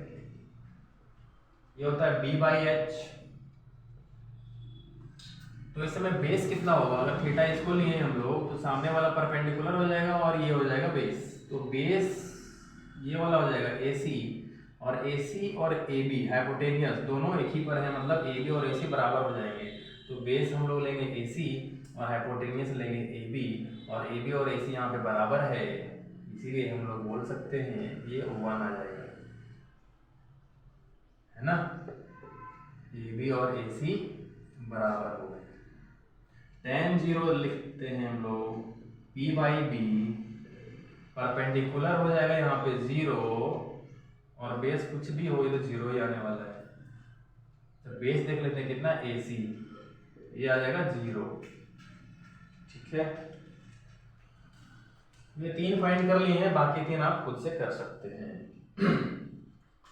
ये होता है b/h। तो इस समय बेस कितना होगा, अगर थीटा इसको लिए हम लोग तो सामने वाला परपेंडिकुलर हो जाएगा और ये हो जाएगा बेस। तो बेस ये वाला हो जाएगा AC और AC और AB हाइपोटेनियस दोनों एक ही पर है, मतलब AB और AC बराबर हो जाएंगे। तो बेस हम लोग लेंगे AC और हाइपोटेनियस लेंगे AB और AB और AC यहाँ पे बराबर है, इसीलिए हम लोग बोल सकते हैं ये 1 आ जाएगा, है ना। AB और AC बराबर हो गए। tan 0 लिखते हैं हम लोग, p/b परपेंडिकुलर हो जाएगा यहाँ पे 0 और बेस कुछ भी हो तो 0 ही आने वाला है। तो बेस देख लेते हैं कितना, AC, ये आ जाएगा 0। ठीक है, ये 3 फाइंड कर लिए हैं, बाकी 3 आप खुद से कर सकते हैं।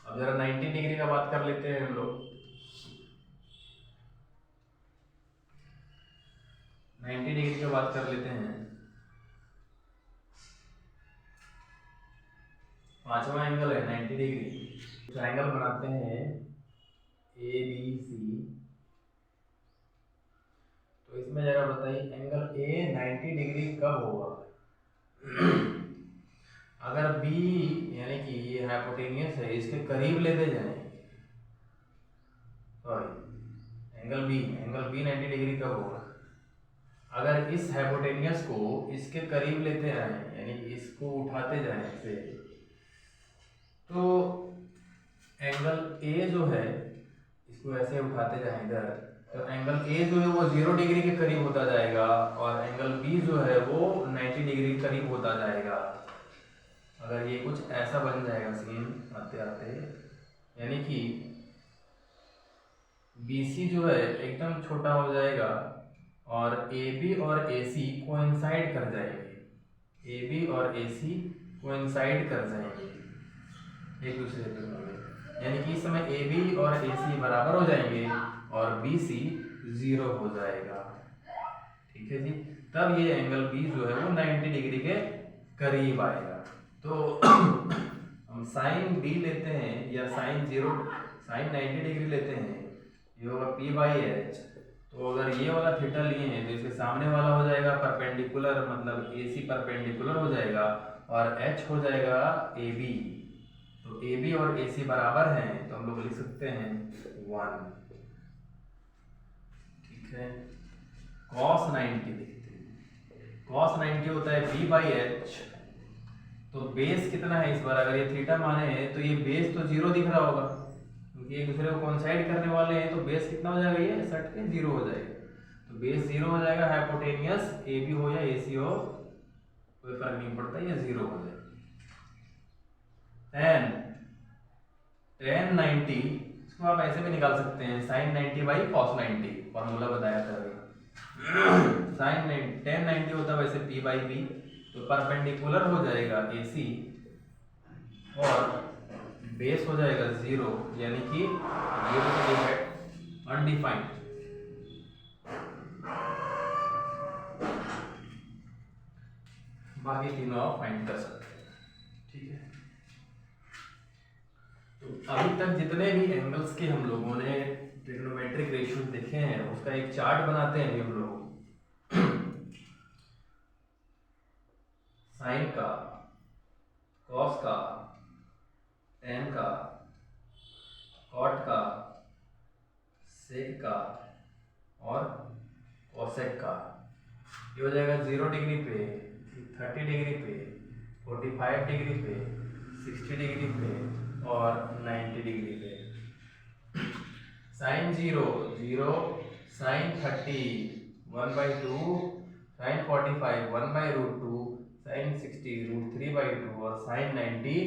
अब जरा 90 डिग्री का बात कर लेते हैं हम लोग। 90 डिग्री की बात कर लेते हैं। 5वां एंगल है 90 डिग्री। ट्रायंगल बनाते हैं ABC। तो इसमें जरा बताइए एंगल A 90 डिग्री कब होगा। अगर B यानी कि ये हाइपोटेनियस है इसके करीब लेते जाएं, सॉरी एंगल B 90 डिग्री कब होगा, अगर इस हाइपोटेनियस को इसके करीब लेते आए यानी इसको उठाते जाएं से, तो एंगल A जो है इसको ऐसे उठाते जाएं इधर तो एंगल ए जो है वो 0 डिग्री के करीब होता जाएगा और एंगल बी जो है वो 90 डिग्री के करीब होता जाएगा। अगर ये कुछ ऐसा बन जाएगा सीन आते आते, यानी कि BC जो है एकदम छोटा हो जाएगा और AB और AC कोइंसाइड कर जाएंगे, AB और AC कोइंसाइड कर जाएंगे एक दूसरे पे होंगे, यानी कि इस समय AB और AC बराबर हो जाएंगे और BC 0 हो जाएगा। ठीक है जी, तब ये एंगल B जो है वो 90 डिग्री के करीब आएगा। तो हम साइन B लेते हैं या साइन 90 डिग्री लेते हैं, ये होगा P/H। तो अगर ये वाला थीटा लिए हैं तो इसके सामने वाला हो जाएगा परपेंडिकुलर, मतलब AC परपेंडिकुलर हो जाएगा और H हो जाएगा AB। तो AB और AC बराबर हैं तो हम लोग लिख सकते हैं 1। ठीक है, cos 90 लिखते हैं। cos 90 होता है P/H। तो बेस कितना है इस बार, अगर ये थीटा माने हैं तो ये बेस तो 0 दिख रहा होगा क्योंकि एक दूसरे को कोइंसाइड करने वाले हैं, तो बेस कितना हो जाएगा, ये सट के 0 हो जाएगा। तो बेस 0 हो जाएगा, हाइपोटेनियस AB हो या AC हो कोई फर्क नहीं पड़ता, ये 0 हो जाएगा। tan 90 इसको आप ऐसे भी निकाल सकते हैं, sin 90/cos 90, फॉर्मूला बताया था अभी। tan 90 होता है वैसे P/B, तो परपेंडिकुलर हो जाएगा AC और बेस हो जाएगा 0, यानी कि ये अनडिफाइंड। बाकी तीनों आप फाइंड कर सकते हैं। ठीक है, तो अभी तक जितने भी एंगल्स के हम लोगों ने ट्रिग्नोमेट्रिक रेशियो देखे हैं उसका एक चार्ट बनाते हैं हम लोग। साइन का, कॉस का, टेन का, कॉट का, सेक का और कोसेक का। ये हो जाएगा 0 डिग्री पे, 30 डिग्री पे, 45 डिग्री पे, 60 डिग्री पे और 90 डिग्री पे। साइन 0 0, साइन 30 1/2, साइन 45 1/√2, साइन 60 √3/2 और साइन 90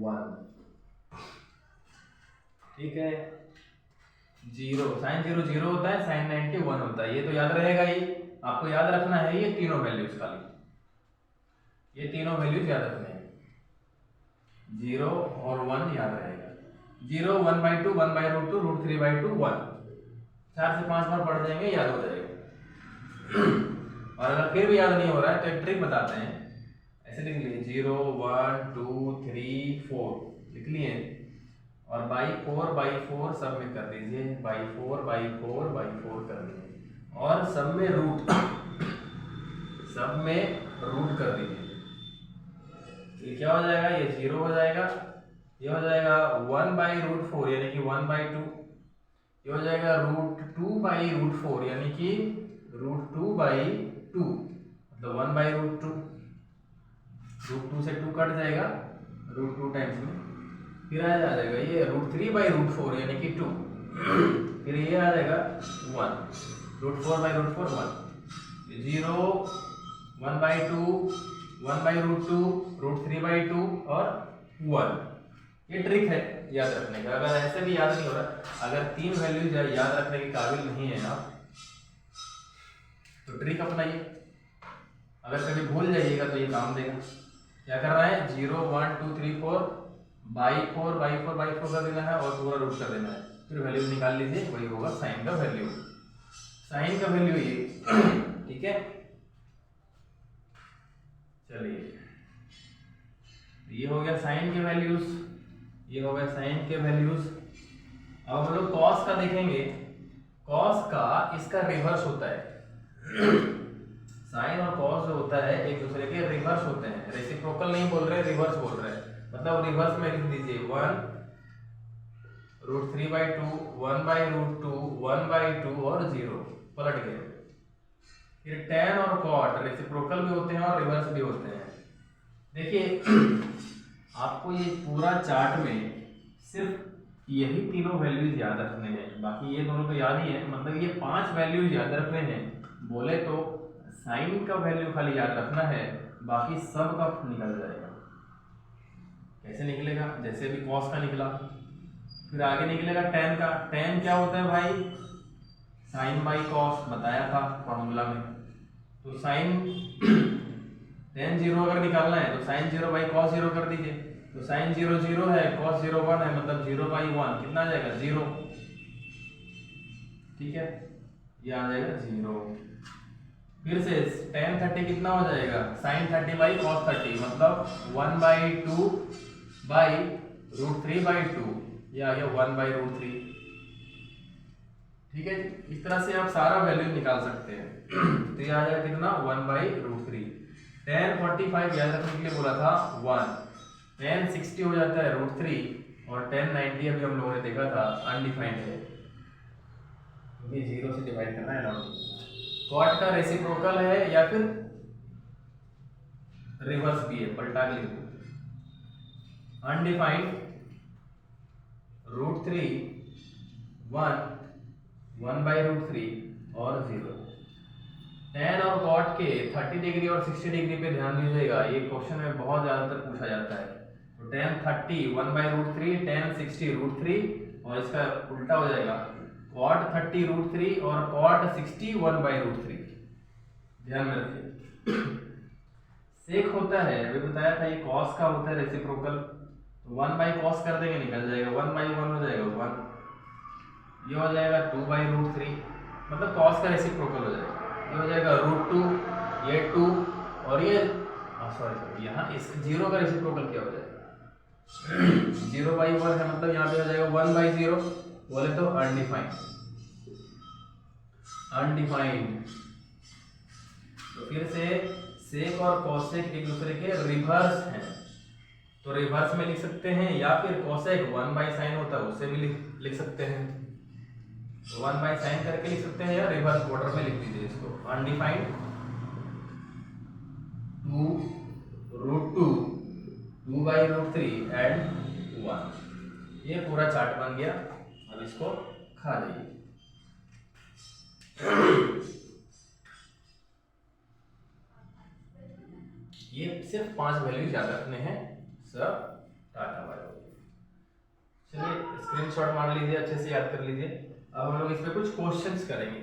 1। ठीक है, 0 साइन 0 0 होता है, साइन 90 1 होता है, ये तो याद रहेगा ही। आपको याद रखना है ये तीनों वैल्यूज खाली, ये तीनों वैल्यूज याद रखने हैं, 0 और 1 याद रहेगा। 0 1/2 1/√2 √3/2 1, 4 से 5 बार पढ़ जाएंगे, याद हो जाएगा। और अगर फिर भी याद नहीं हो रहा है तो एक ट्रिक बताते हैं, ऐसे लिख लिए 0 1 2 3 4 लिख लिए और बाई 4/4 सब में कर दीजिए, बाई 4/4/4 कर दीजिए और सब में रूट कर दीजिए। ये क्या हो जाएगा, ये 0 हो जाएगा, ये हो जाएगा 1/√4 यानी कि 1/2, ये हो जाएगा √2/√4 यानी कि √2/2 मतलब 1/√2, √2 से 2 कट जाएगा, √2 टाइम्स में, फिर आ जाएगा ये √3/√4 यानी कि 2, फिर ये आ जाएगा 1, √4/√4 1, 0 1/2 1/√2 √3/2 और 1। ये ट्रिक है याद रखने का। अगर ऐसे भी याद नहीं हो रहा, अगर 3 वैल्यूज याद रखने के काबिल नहीं है आप तो ट्रिक अपनाइए, अगर कभी भूल जाइएगा तो ये काम देगा। क्या करना है, 0 1 2 3 4 बाई 4 कर देना है और पूरा रूट कर देना है, फिर वैल्यू निकाल लीजिए, वही होगा साइन का वैल्यू, साइन का वैल्यू ये। ठीक है, चलिए ये हो गया साइन के वैल्यूज, ये हो गया साइन के वैल्यूज। अब हम लोग कॉस का देखेंगे। कॉस का इसका रिवर्स होता है। साइन और कॉस जो होता है एक दूसरे के रिवर्स होते हैं, रेसिप्रोकल नहीं बोल रहे, रिवर्स बोल रहे हैं, मतलब रिवर्स में लिख दीजिए 1 √3/2 1/√2 1/2 और 0 पलट गए। फिर tan और cot रेसिप्रोकल भी होते हैं और रिवर्स भी होते हैं। देखिए आपको ये पूरा चार्ट में सिर्फ यही तीनों वैल्यूज याद रखने हैं, बाकी ये दोनों तो याद ही है, मतलब ये 5 वैल्यूज याद रखने हैं। बोले तो साइन का वैल्यू खाली याद रखना है, बाकी सब का निकल जाएगा। कैसे निकलेगा? जैसे अभी कॉस का निकला, फिर आगे निकलेगा टेन का। टेन क्या होता है भाई? साइन बाई कॉस, बताया था फॉर्मूला में। तो साइन टेन जीरो अगर निकालना है तो sine zero by cos zero कर दीजिए। तो साइन जीरो जीरो है, कॉस जीरो वन है, मतलब जीरो बाई वन कितना आ जाएगा? जीरो। ठीक है, ये आ जाएगा जीरो। फिर से टेन 30 कितना हो जाएगा? साइन 30 बाई कॉस 30, मतलब 1/2 बाई √3/2, ये आ गया 1/√3। ठीक है, इस तरह से आप सारा वैल्यू निकाल सकते हैं। तो ये आ जाएगा कितना? 1/√3। tan 45 याद रखने के लिए बोला था 1, tan 60 हो जाता है √3, और tan 90 अभी हम लोगों ने देखा था अनडिफाइंड है, क्योंकि जीरो से डिवाइड करना है ना। कॉट का रेसिप्रोकल है या फिर रिवर्स भी है, पलटा के लिख दो। अनडिफाइंड √3, 1/√3 और 0। tan और cot के 30 डिग्री और 60 डिग्री पे ध्यान दीजिएगा, ये क्वेश्चन में बहुत ज़्यादातर पूछा जाता है। तो tan 30 1/√3, tan 60 √3, और इसका उल्टा हो जाएगा cot 30 √3 और cot 60 1/√3। ध्यान में रखिए। सेक होता है, अभी बताया था, ये cos का होता है रेसिप्रोकल, 1/cos कर देंगे निकल जाएगा, 1/1 हो जाएगा 1, ये हो जाएगा 2/√3, मतलब cos का रेसिप्रोकल हो जाएगा। ये हो जाएगा √2, ये 2, और ये सॉरी यहाँ इस जीरो का रेसिप्रोकल क्या हो जाएगा? 0/1 है, मतलब यहाँ पे हो जाएगा 1/0, बोले तो अनडिफाइंड। अनडिफाइंड तो फिर से सेक और कॉसेक एक दूसरे के रिवर्स हैं, तो रिवर्स में लिख सकते हैं, या फिर कॉसेक 1/sin होता है उससे भी लिख सकते हैं, 1/sin करके लिख सकते हैं, या रिवर्स ऑर्डर में लिख दीजिए इसको। Undefined 2√2, 2/√3 and 1। ये पूरा चार्ट बन गया, अब इसको खा जाइए। ये सिर्फ 5 वैल्यूज याद रखने हैं सब। Tata bye bye. चलिए स्क्रीनशॉट मार लीजिए, अच्छे से याद कर लीजिए। अब हम लोग इस पे कुछ क्वेश्चंस करेंगे,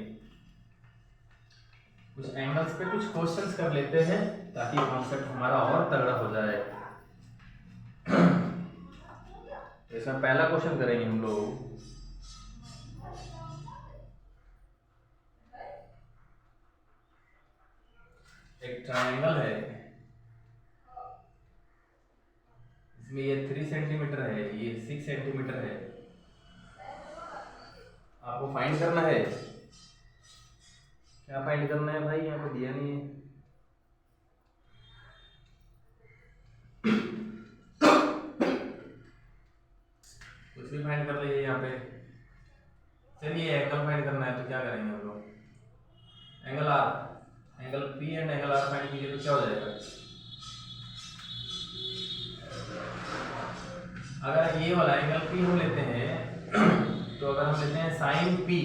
कुछ एंगल्स पे कुछ क्वेश्चंस कर लेते हैं, ताकि कॉन्सेप्ट हमारा और तगड़ा हो जाए। तो इसमें पहला क्वेश्चन करेंगे हम लोग, एक ट्रायंगल है, इसमें ये 3 सेंटीमीटर है, ये 6 सेंटीमीटर है। आपको फाइंड करना है, क्या फाइंड करना है भाई? यहाँ पे दिया नहीं है। कुछ भी फाइंड कर लीजिए यहाँ पे। चलिए एंगल फाइंड करना है, तो क्या करेंगे हम लोग? Angle R, angle P and angle R find कीजिए, तो क्या हो जाएगा? अगर ये वाला एंगल पी हम लेते हैं, तो अगर हम लेते हैं साइन पी,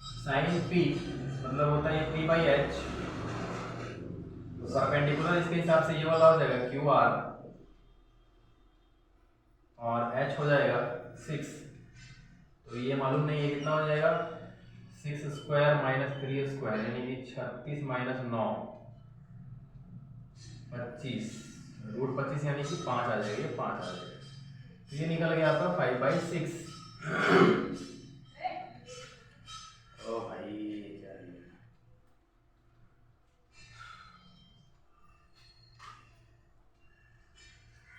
साइन पी मतलब होता है P/H, तो परपेंडिकुलर इसके हिसाब से ये वाला हो जाएगा QR, और H हो जाएगा 6। तो ये मालूम नहीं है कितना हो जाएगा, 6 स्क्वायर माइनस 3 स्क्वायर, यानी कि 36 माइनस 9 25, √25 यानी कि 5 आ जाएगा, ये 5 आ जाएगा। तो ये निकल गया आपका 5/6। ओ भाई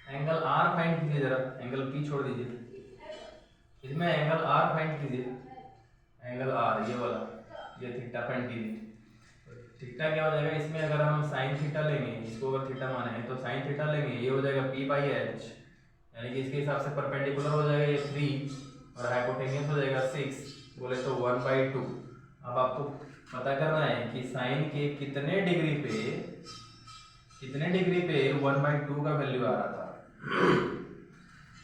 एंगल आर फाइंड कीजिए जरा, एंगल पी छोड़ दीजिए, इसमें एंगल आर फाइंड कीजिए। एंगल आर ये वाला, ये थीटा फाइंड कीजिए। थीटा क्या हो जाएगा इसमें? अगर हम साइन थीटा लेंगे, इसको अगर थीटा माने हैं तो साइन थीटा लेंगे, ये हो जाएगा P/H, यानी कि इसके हिसाब से परपेंडिकुलर हो जाएगा ये 3 और हाइपोटेन्यूस हो जाएगा 6, बोले तो 1/2। अब आपको पता करना है कि साइन के कितने डिग्री पे 1/2 का वैल्यू आ रहा था।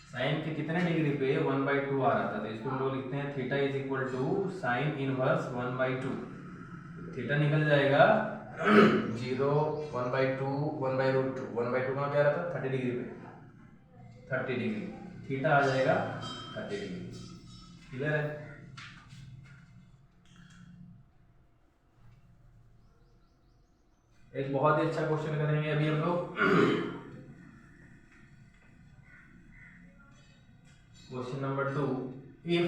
साइन साइन के कितने डिग्री पे 1/2 आ रहा था, तो इसको हम लोग लिखते हैं theta is equal to sine inverse 1/2। Theta निकल जाएगा 0 1/2 1/√2। 1/2 कहाँ पे आ रहा था 30 डिग्री पे, 30 डिग्री थीटा आ जाएगा 30 डिग्री। क्लियर है? एक बहुत ही अच्छा क्वेश्चन करेंगे अभी हम लोग। क्वेश्चन नंबर 2, इफ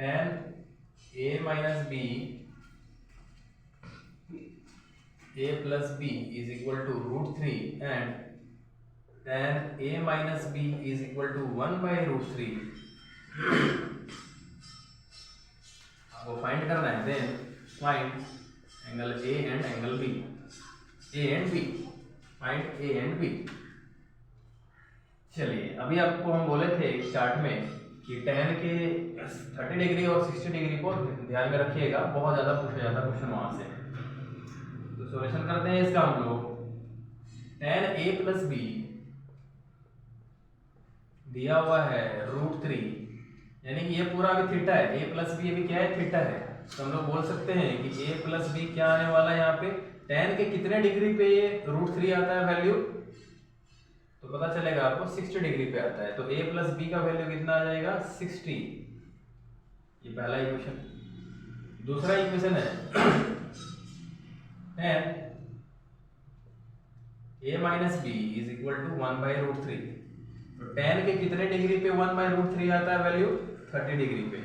एन a minus b a plus b is equal to √3 and tan a minus b is equal to 1/√3, आपको फाइंड करना है। Then find angle a and angle b, a and b, find a and b। चलिए अभी आपको हम बोले थे chart में कि tan के 30 डिग्री और 60 डिग्री को ध्यान में रखिएगा, बहुत ज़्यादा पूछा जाता है क्वेश्चन वहाँ से। तो सॉल्यूशन करते हैं इसका हम लोग। tan a प्लस बी दिया हुआ है √3, यानी कि ये पूरा अभी थीटा है, a प्लस बी अभी क्या है थीटा है, तो हम लोग बोल सकते हैं कि a प्लस बी क्या आने वाला है यहाँ पे, tan के कितने डिग्री पे ये √3 आता है वैल्यू, तो पता चलेगा आपको 60 डिग्री पे आता है, तो a प्लस बी का वैल्यू कितना आ जाएगा 60। ये पहला इक्वेशन। दूसरा इक्वेशन है tan a minus B is equal to 1/√3, तो tan के कितने डिग्री पे 1/√3 आता है वैल्यू 30 डिग्री पे,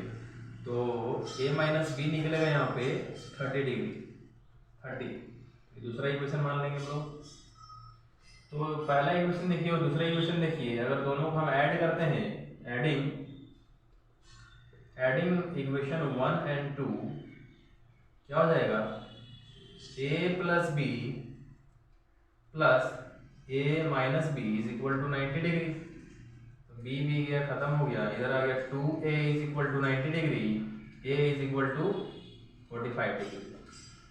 तो a माइनस बी निकलेगा यहाँ पे 30 डिग्री 30। दूसरा इक्वेशन मान लेंगे हम लोग। तो पहला इक्वेशन देखिए और दूसरा इक्वेशन देखिए, अगर दोनों को हम ऐड करते हैं, एडिंग इक्वेशन 1 एंड 2 क्या हो जाएगा, a plus B plus a minus B is equal to 90 degree, तो b भी गया खत्म हो गया, इधर आ गया 2a is equal to 90 degree, a is equal to 45 degree,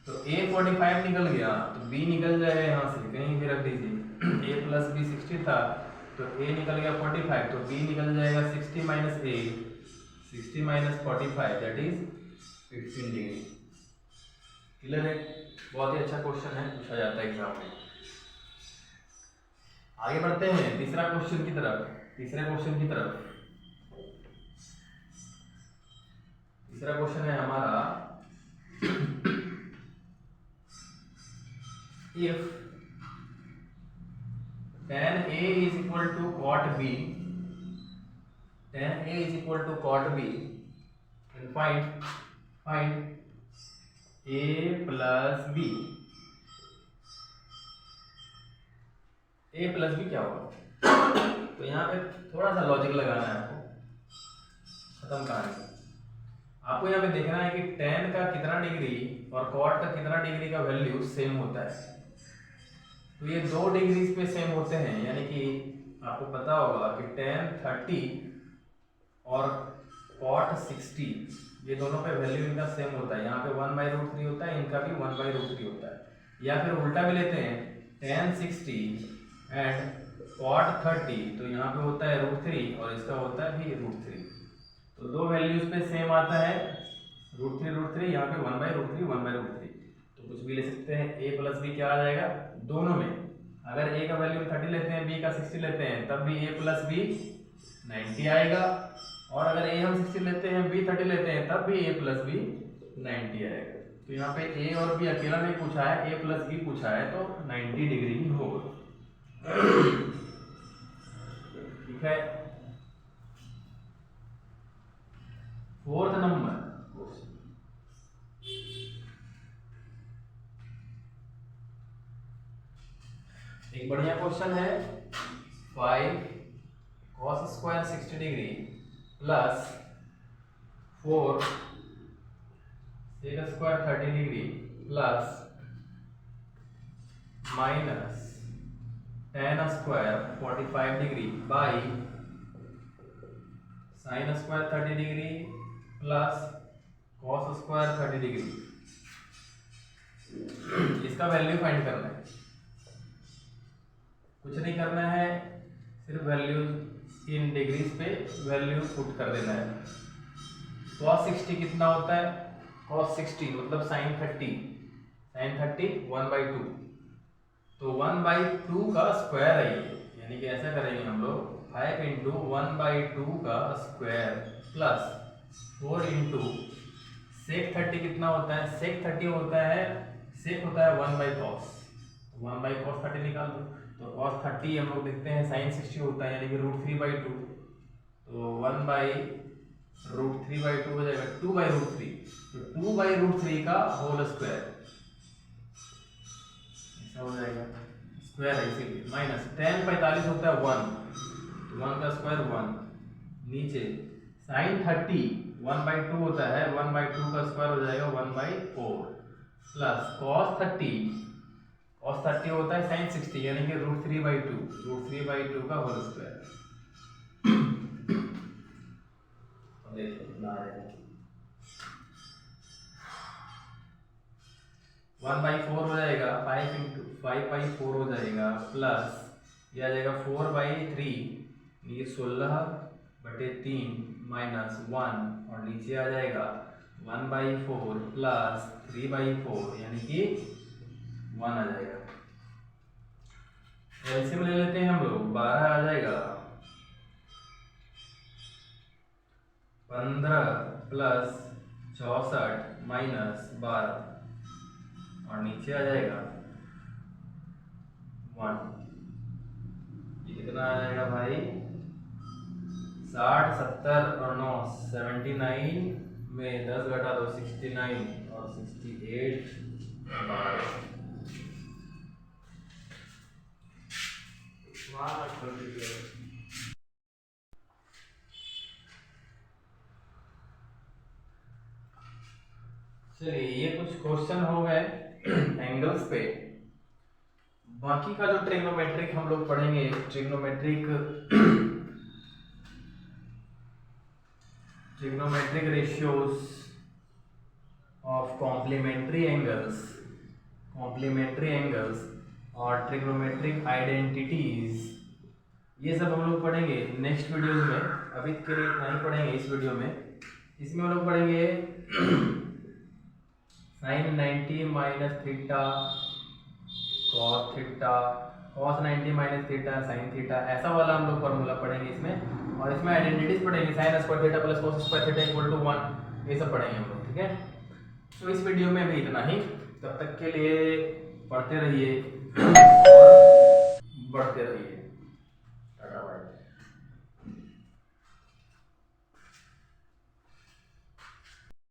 तो a 45 निकल गया, तो b निकल जाएगा यहाँ से कहीं भी रख दीजिए, a प्लस बी 60 था तो a निकल गया 45, तो b निकल जाएगा 60 minus a, 60 minus 45 that is 15 degree. Clear है? बहुत ही अच्छा क्वेश्चन है, पूछा जाता है एग्जाम में। आगे बढ़ते हैं तीसरा क्वेश्चन की तरफ। तीसरे क्वेश्चन की तरफ, तीसरा क्वेश्चन है हमारा if tan a is equal to cot b, tan a is equal to cot b, and find a plus b, a plus b क्या होगा, तो यहाँ पे थोड़ा सा लॉजिक लगाना है आपको, खत्म कहानी। आपको यहाँ पे देखना है कि tan का कितना डिग्री और cot का कितना डिग्री का वैल्यू सेम होता है, तो ये 2 डिग्री पे सेम होते हैं, यानी कि आपको पता होगा कि tan 30 और cot 60 ये दोनों पे वैल्यू इनका सेम होता है, यहाँ पे 1/√3 होता है, इनका भी 1/√3 होता है, या फिर उल्टा भी लेते हैं tan 60 एंड cot 30, तो यहाँ पे होता है √3 और इसका होता है भी √3, तो दो वैल्यूज पे सेम आता है, √3 यहाँ पे 1/√3, तो कुछ भी ले सकते हैं। a प्लस बी क्या आ जाएगा दोनों में, अगर a का वैल्यू 30 लेते हैं b का 60 लेते हैं तब भी a प्लस बी 90 आएगा, और अगर a हम 60 लेते हैं b 30 लेते हैं तब भी a प्लस बी 90 आएगा। तो यहाँ पे a और b अकेला नहीं पूछा है, a प्लस बी पूछा है, तो 90 डिग्री ही होगा। ठीक है, फोर्थ नंबर एक बढ़िया क्वेश्चन है, 5 cos square 60 degree plus 4 sec square 30 degree plus minus tan square 45 degree by sin square 30 degree plus cos square 30 degree. इसका वैल्यू फाइंड करना है, कुछ नहीं करना है, सिर्फ वैल्यू इन डिग्रीज पे वैल्यू पुट कर देना है। cos 60 कितना होता है? cos 60 मतलब sin 30 1/2, तो 1/2 का स्क्वायर है ये, यानी कि ऐसा करेंगे हम लोग 5 इंटू 1/2 का स्क्वायर प्लस 4 इंटू sec 30 कितना होता है? sec 30 होता है 1/cos, 1/cos 30 निकाल दो, तो cos 30 हम लोग देखते हैं sin 60 होता है, यानी कि √3/2, तो 1/√3/2 हो जाएगा 2/√3, तो 2/√3 का होल स्क्वायर ऐसा हो जाएगा, स्क्वायर है इसीलिए, माइनस tan 45 होता है 1, तो 1 का स्क्वायर 1, नीचे sin 30 1/2 होता है, 1/2 का स्क्वायर हो जाएगा 1/4 प्लस cos 30 होता है sin 60, यानी कि √3/2 का होल स्क्वायर। देखो कितना आ जाएगा 1/4 हो जाएगा, 5 इंटू 5/4 हो जाएगा, प्लस ये आ जाएगा 4/3, ये 16/3 माइनस 1, और नीचे आ जाएगा 1/4 प्लस 3/4, यानी कि 1 आ जाएगा। एलसीएम ले लेते हैं हम लोग, 12 आ जाएगा, 15 प्लस 64 माइनस 12, और नीचे आ जाएगा 1, ये कितना आ जाएगा भाई? 60 70 और 9 79 में 10 घटा दो 69, और 68 चलिए ये कुछ क्वेश्चन हो गए एंगल्स पे। बाकी का जो ट्रिग्नोमेट्रिक हम लोग पढ़ेंगे, trigonometric ratios of complementary angles और ट्रिग्नोमेट्रिक आइडेंटिटीज, ये सब हम लोग पढ़ेंगे नेक्स्ट वीडियोज में। अभी के लिए इतना ही पढ़ेंगे इस वीडियो में। इसमें हम लोग पढ़ेंगे sin 90 minus theta cos theta, cos 90 minus theta sin theta, ऐसा वाला हम लोग फॉर्मूला पढ़ेंगे इसमें। और इसमें आइडेंटिटीज पढ़ेंगे, sin square theta plus cos square theta equal to 1, ये सब पढ़ेंगे हम लोग, ठीक है। तो इस वीडियो में भी इतना ही, तब तक के लिए पढ़ते रहिए और बढ़ते रहिए।